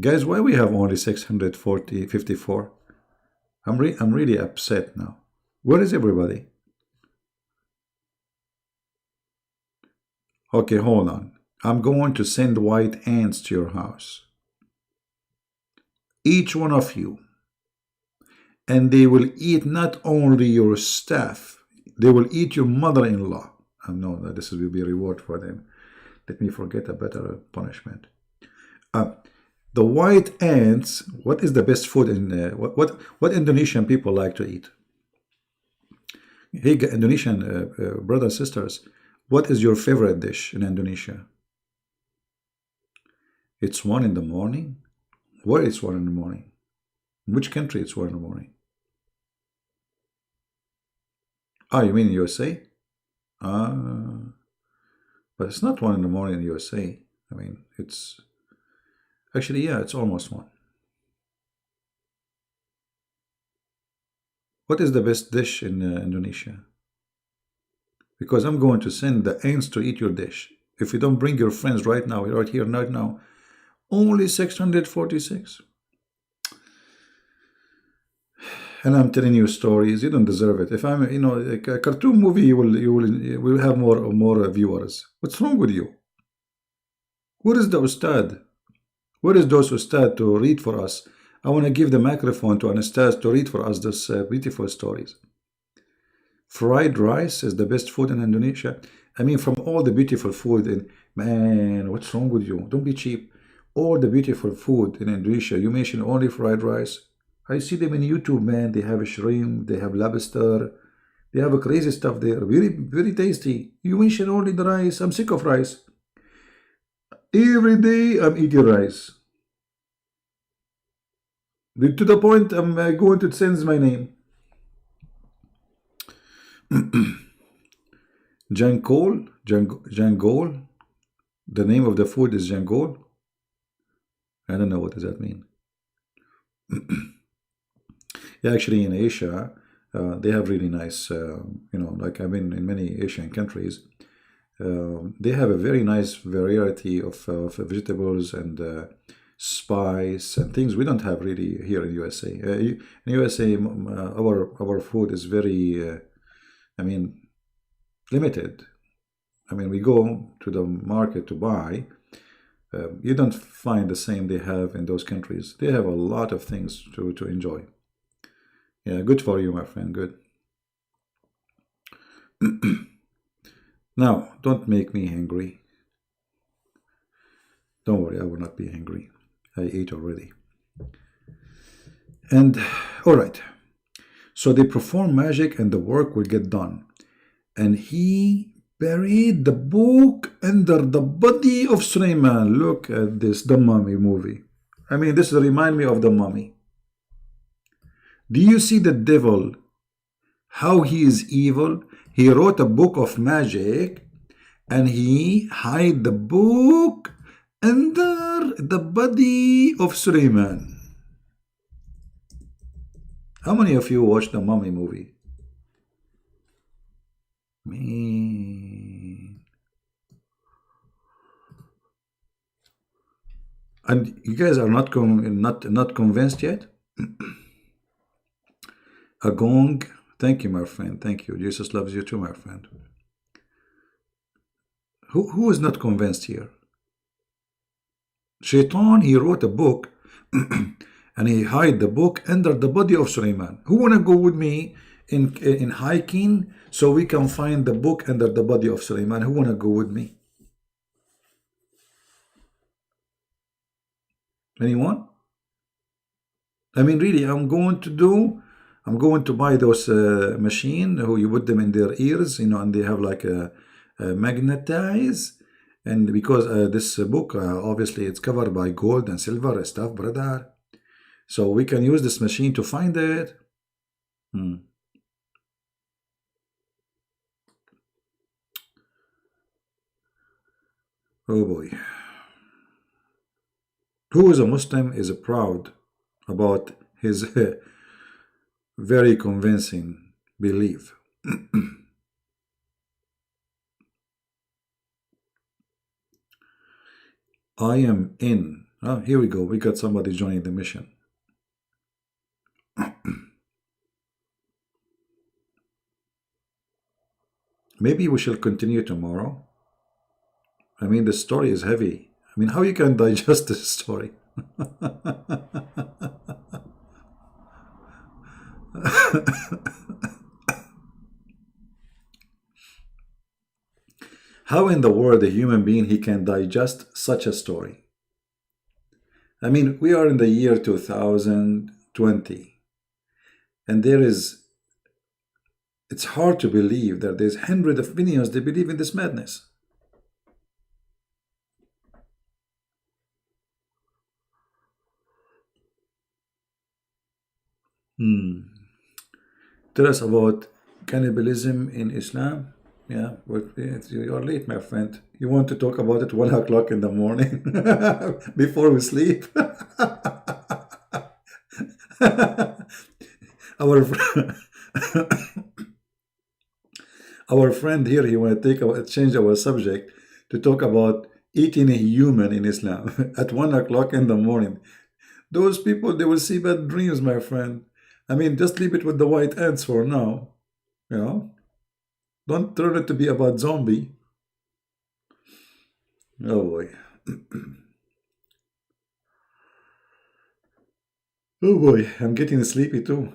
Guys, why we have only 654? I'm really upset now. Where is everybody? Okay, hold on. I'm going to send white ants to your house. Each one of you. And they will eat not only your staff, they will eat your mother-in-law. I know that this will be a reward for them. Let me forget a better punishment. The white ants, what is the best food in what Indonesian people like to eat? Hey, Indonesian brothers and sisters, what is your favorite dish in Indonesia? It's 1 in the morning. Where it's 1 in the morning? In which country it's 1 in the morning? Ah, you mean in USA? But it's not 1 in the morning in USA. I mean, it's actually, yeah, it's almost 1. What is the best dish in Indonesia? Because I'm going to send the ants to eat your dish. If you don't bring your friends right now, right here, right now, only 646. And I'm telling you stories. You don't deserve it. If I'm, a cartoon movie, you will have more viewers. What's wrong with you? Where is the ustad? Where is those ustad to read for us? I want to give the microphone to an ustad to read for us this beautiful stories. Fried rice is the best food in Indonesia. I mean, from all the beautiful food in, man, what's wrong with you? Don't be cheap. All the beautiful food in Indonesia, you mention only fried rice. I see them in YouTube, man. They have a shrimp, they have lobster, they have a crazy stuff there. Very, very tasty. You mention only the rice. I'm sick of rice. Every day I'm eating rice. To the point I'm going to change my name. Jangol. The name of the food is Jangol. I don't know what does that mean. Yeah, actually in Asia, they have really nice, like I've been in many Asian countries. They have a very nice variety of vegetables and spice and things we don't have really here in USA. In USA, our food is very, limited. I mean, we go to the market to buy. You don't find the same they have in those countries. They have a lot of things to enjoy. Yeah, good for you, my friend, good. Now, don't make me angry. Don't worry, I will not be angry. I ate already. And, all right. So they perform magic and the work will get done. And he buried the book under the body of Sulaiman. Look at this, the Mummy movie. I mean, this reminds me of the Mummy. Do you see the devil? How he is evil? He wrote a book of magic and he hid the book under the body of Sulaiman. How many of you watched the Mummy movie? Man. And you guys are not convinced yet? A gong. Thank you, my friend. Thank you. Jesus loves you too, my friend. Who is not convinced here? Shaitan, he wrote a book and he hid the book under the body of Sulaiman. Who wanna go with me in hiking so we can find the book under the body of Sulaiman? Who wanna go with me? Anyone? I mean, really, I'm going to buy those machine who you put them in their ears, and they have like a magnetize. And because this book, obviously, it's covered by gold and silver and stuff, brother. So we can use this machine to find it. Oh boy. Who is a Muslim is proud about his very convincing belief. I am in. Oh, here we go. We got somebody joining the mission. Maybe we shall continue tomorrow. I mean, the story is heavy. I mean, how you can digest this story? How in the world a human being he can digest such a story? I mean, we are in the year 2020, and it's hard to believe that there's hundreds of millions that believe in this madness. Tell us about cannibalism in Islam. Yeah, but you are late, my friend. You want to talk about it 1 o'clock in the morning before we sleep? our our friend here, he want to change our subject to talk about eating a human in Islam at 1 o'clock in the morning. Those people, they will see bad dreams, my friend. I mean, just leave it with the white ants for now. You know, don't turn it to be about zombie. Oh boy. Oh boy, I'm getting sleepy too.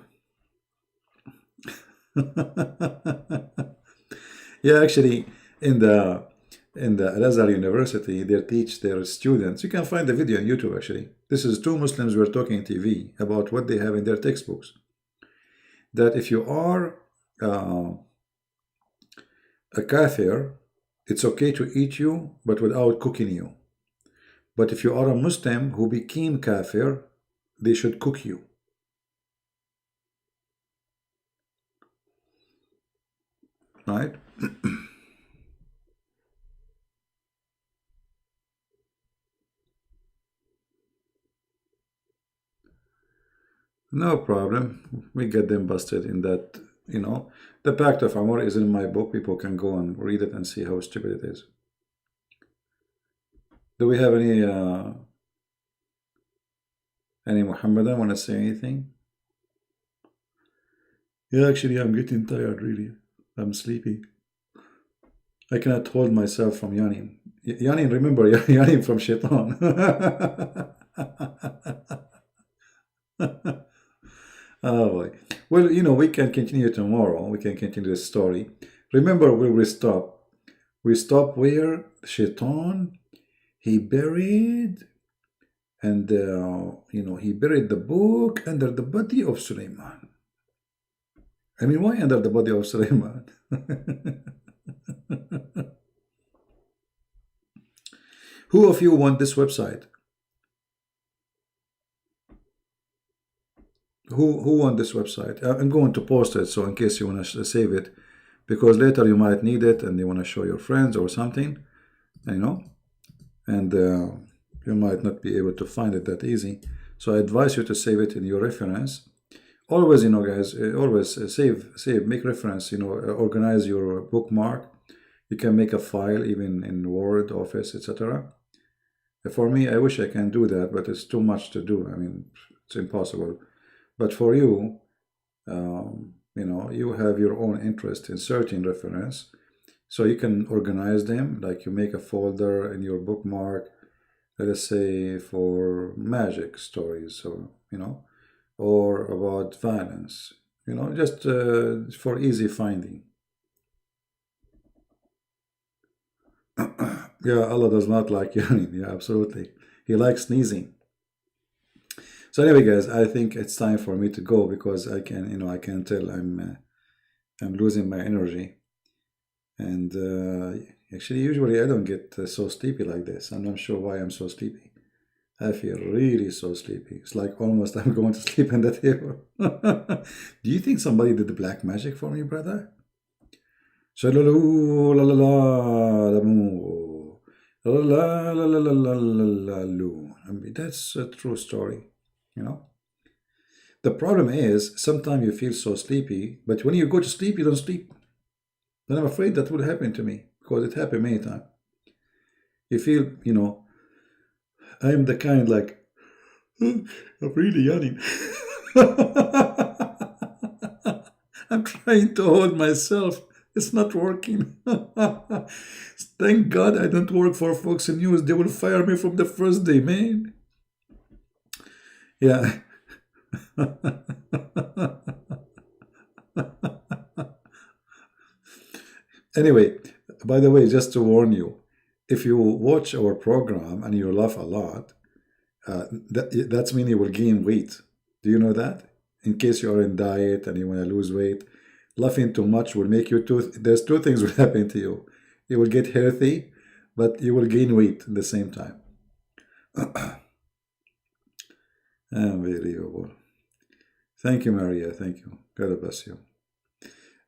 Yeah, actually, in the Al-Azhar University, they teach their students. You can find the video on YouTube. Actually, this is two Muslims were talking TV about what they have in their textbooks. That if you are a kafir, it's okay to eat you, but without cooking you. But if you are a Muslim who became kafir, they should cook you. Right? No problem. We get them busted in that, The Pact of Amor is in my book. People can go and read it and see how stupid it is. Do we have any Muhammadan want to say anything? Yeah, actually, I'm getting tired, really. I'm sleepy. I cannot hold myself from yawning. Yawning, remember, yawning from shaitan. Oh boy. Well, we can continue tomorrow. We can continue the story. Remember where we stop. We stop where Shaitan, he buried, and he buried the book under the body of Sulaiman. I mean, why under the body of Sulaiman? Who of you want this website? Who want this website? I'm going to post it, so in case you want to save it, because later you might need it and you want to show your friends or something, and you might not be able to find it that easy. So I advise you to save it in your reference. Always, guys, always save, make reference, organize your bookmark. You can make a file even in Word, Office, etc. For me, I wish I can do that, but it's too much to do. I mean, it's impossible. But for you, you have your own interest in certain reference, so you can organize them. Like you make a folder in your bookmark, let us say for magic stories, or about violence. Just for easy finding. Yeah, Allah does not like yawning. Yeah, absolutely. He likes sneezing. So anyway, guys, I think it's time for me to go because I can tell I'm losing my energy. And actually, usually I don't get so sleepy like this. I'm not sure why I'm so sleepy. I feel really so sleepy. It's like almost I'm going to sleep on the table. Do you think somebody did the black magic for me, brother? Shalaloo, la la la, la moo. La la la la la la la la loo. I mean, that's a true story, you know. The problem is sometimes you feel so sleepy, but when you go to sleep, you don't sleep. And I'm afraid that will happen to me because it happened many times. You feel, I am the kind like, I'm really yawning. I'm trying to hold myself. It's not working. Thank God I don't work for Fox News. They will fire me from the first day, man. Yeah. Anyway, by the way, just to warn you, if you watch our program and you laugh a lot, that's mean you will gain weight. Do you know that? In case you are in diet and you want to lose weight, laughing too much will make you too. There's two things will happen to you. You will get healthy, but you will gain weight at the same time. Unbelievable. Thank you, Maria. Thank you. God bless you.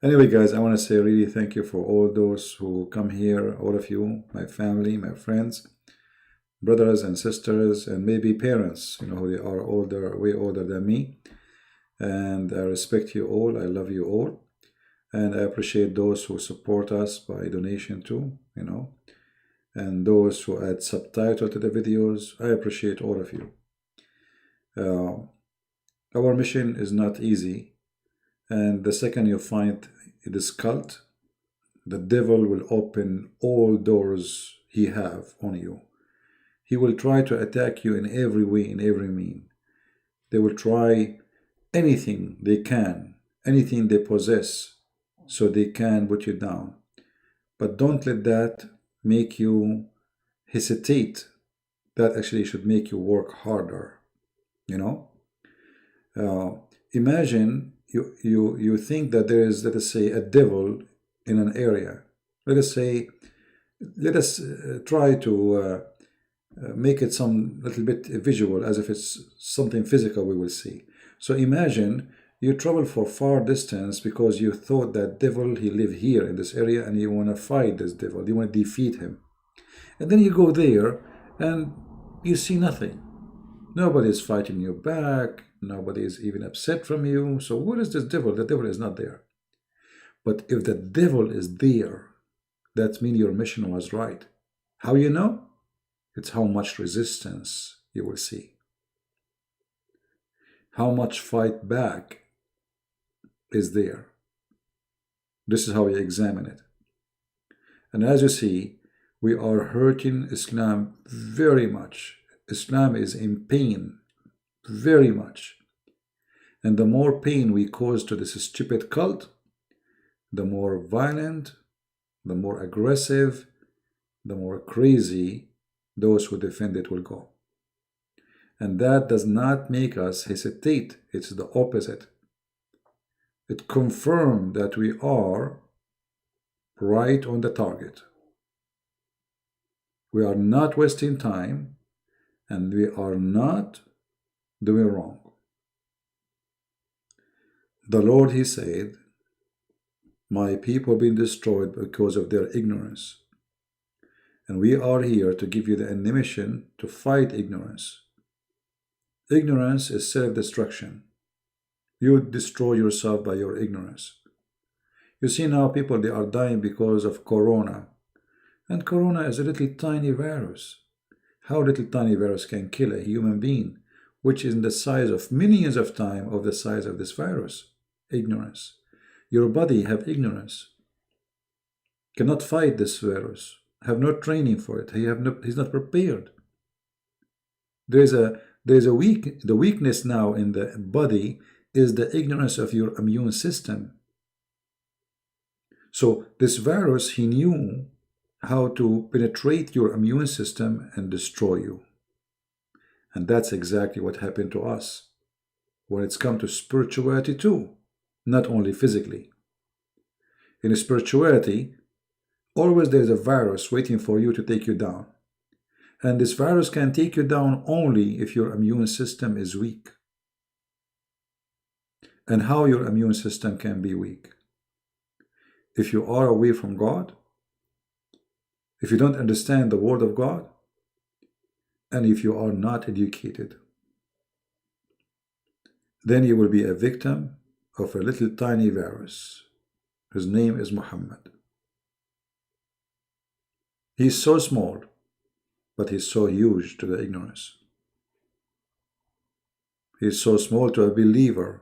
Anyway, guys, I want to say really thank you for all those who come here, all of you, my family, my friends, brothers and sisters, and maybe parents, they are older, way older than me. And I respect you all. I love you all. And I appreciate those who support us by donation too, and those who add subtitle to the videos. I appreciate all of you. Our mission is not easy. And the second you find this cult, the devil will open all doors he have on you. He will try to attack you in every way, in every mean. They will try anything they can, anything they possess, so they can put you down. But don't let that make you hesitate. That actually should make you work harder. Imagine you think that there is, let us say, a devil in an area. Let us try to make it some little bit visual, as if it's something physical we will see. So imagine you travel for far distance because you thought that devil, he live here in this area, and you want to fight this devil, you want to defeat him. And then you go there and you see nothing. Nobody is fighting you back. Nobody is even upset from you. So where is this devil? The devil is not there. But if the devil is there, that means your mission was right. How you know? It's how much resistance you will see. How much fight back is there. This is how you examine it. And as you see, we are hurting Islam very much. Islam is in pain very much. And the more pain we cause to this stupid cult, the more violent, the more aggressive, the more crazy those who defend it will go. And that does not make us hesitate. It's the opposite. It confirms that we are right on the target. We are not wasting time, and we are not doing wrong. The Lord, he said, my people have been destroyed because of their ignorance. And we are here to give you the ammunition to fight ignorance. Ignorance is self-destruction. You destroy yourself by your ignorance. You see now people, they are dying because of corona. And corona is a little tiny virus. How little tiny virus can kill a human being, which is in the size of millions of times of the size of this virus? Ignorance. Your body have ignorance. Cannot fight this virus. Have no training for it. He's not prepared. The weakness now in the body is the ignorance of your immune system. So this virus, he knew how to penetrate your immune system and destroy you. And that's exactly what happened to us when it's come to spirituality too, not only physically. In spirituality, always there's a virus waiting for you to take you down. And this virus can take you down only if your immune system is weak. And how your immune system can be weak? If you are away from God, if you don't understand the Word of God, and if you are not educated, then you will be a victim of a little tiny virus. His name is Muhammad. He's so small, but he's so huge to the ignorance. He's so small to a believer,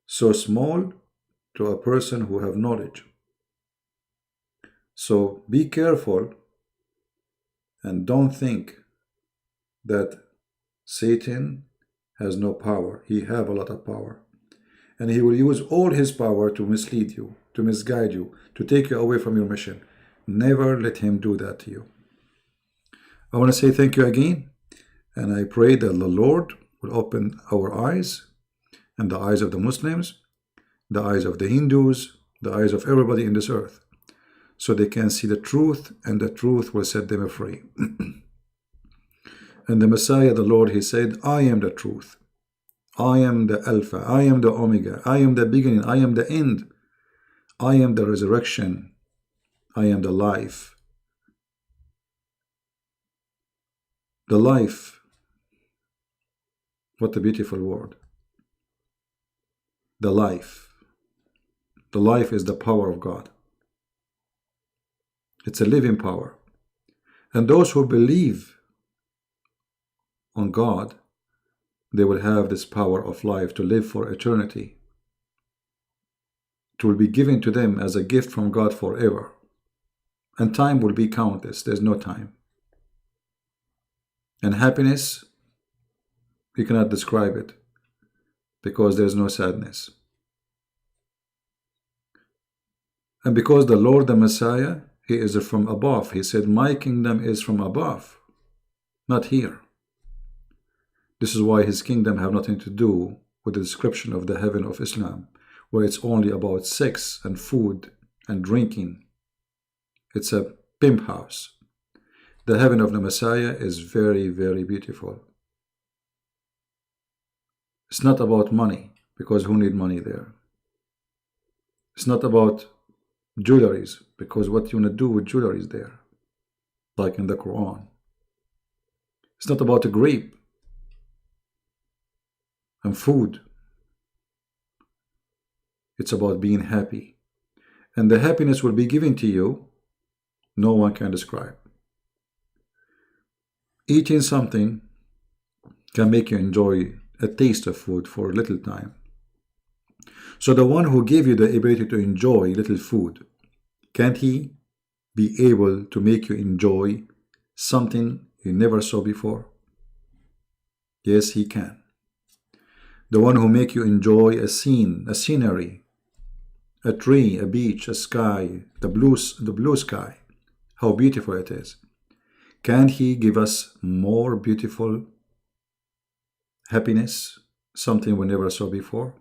so small to a person who have knowledge. So be careful and don't think that Satan has no power. He have a lot of power. And he will use all his power to mislead you, to misguide you, to take you away from your mission. Never let him do that to you. I want to say thank you again. And I pray that the Lord will open our eyes and the eyes of the Muslims, the eyes of the Hindus, the eyes of everybody in this earth, so they can see the truth, and the truth will set them free. And the Messiah, the Lord, he said, I am the truth. I am the Alpha. I am the Omega. I am the beginning. I am the end. I am the resurrection. I am the life. The life. What a beautiful word. The life. The life is the power of God. It's a living power. And those who believe on God, they will have this power of life to live for eternity. It will be given to them as a gift from God forever. And time will be countless. There's no time. And happiness, you cannot describe it because there's no sadness. And because the Lord, the Messiah, he is from above. He said, my kingdom is from above, not here. This is why his kingdom have nothing to do with the description of the heaven of Islam, where it's only about sex and food and drinking. It's a pimp house. The heaven of the Messiah is very, very beautiful. It's not about money, because who need money there? It's not about jewelries, because what you want to do with jewelry is there, like in the Quran. It's not about a grape and food. It's about being happy. And the happiness will be given to you, no one can describe. Eating something can make you enjoy a taste of food for a little time. So the one who gave you the ability to enjoy little food, can't he be able to make you enjoy something you never saw before? Yes, he can. The one who make you enjoy a scene, a scenery, a tree, a beach, a sky, the blue sky, how beautiful it is. Can't he give us more beautiful happiness, something we never saw before?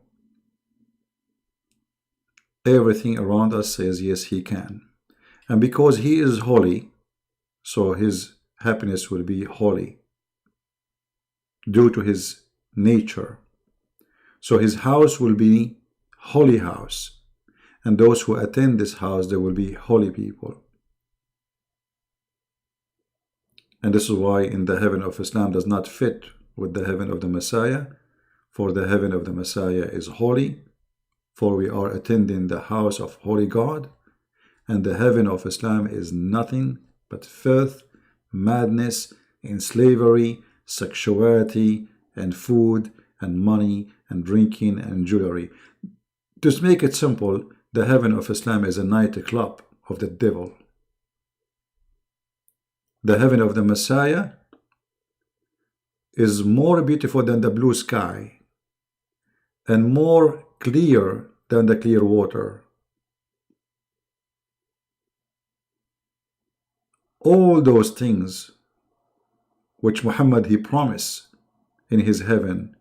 Everything around us says yes, he can. And because he is holy, so his happiness will be holy due to his nature. So his house will be holy house. And those who attend this house, they will be holy people. And this is why in the heaven of Islam does not fit with the heaven of the Messiah, for the heaven of the Messiah is holy, for we are attending the house of holy God, and the heaven of Islam is nothing but filth, madness, in slavery, sexuality, and food, and money, and drinking, and jewelry. To make it simple, the heaven of Islam is a nightclub of the devil. The heaven of the Messiah is more beautiful than the blue sky and more clear than the clear water. All those things which Muhammad he promised in his heaven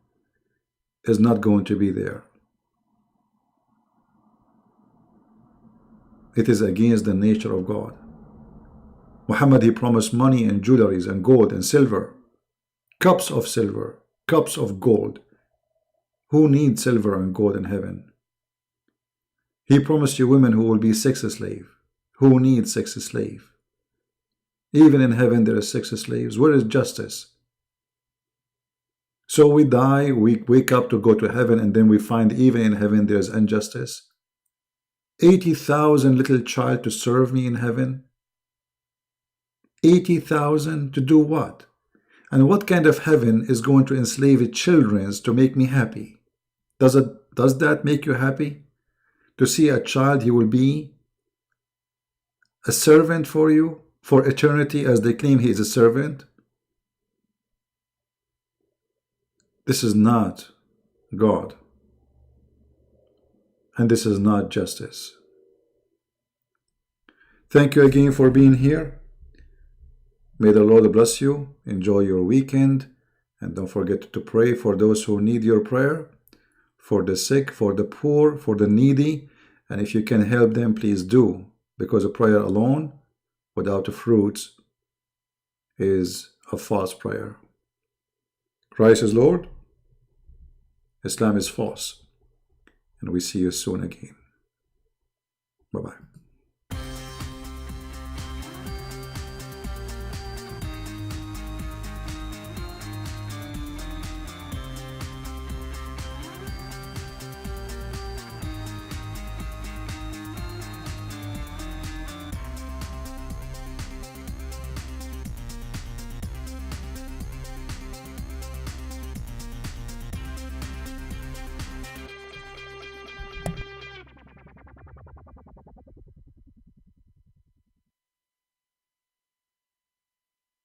is not going to be there. It is against the nature of God. Muhammad he promised money and jewelries and gold and silver, cups of silver, cups of gold. Who needs silver and gold in heaven? He promised you women who will be sex slave. Who needs sex slave? Even in heaven there are sex slaves. Where is justice? So we die, we wake up to go to heaven, and then we find even in heaven there is injustice. 80,000 little child to serve me in heaven? 80,000 to do what? And what kind of heaven is going to enslave children to make me happy? Does that make you happy? To see a child, he will be a servant for you for eternity, as they claim he is a servant? This is not God. And this is not justice. Thank you again for being here. May the Lord bless you. Enjoy your weekend. And don't forget to pray for those who need your prayer, for the sick, for the poor, for the needy. And if you can help them, please do. Because a prayer alone, without the fruits, is a false prayer. Christ is Lord. Islam is false. And we see you soon again. Bye-bye.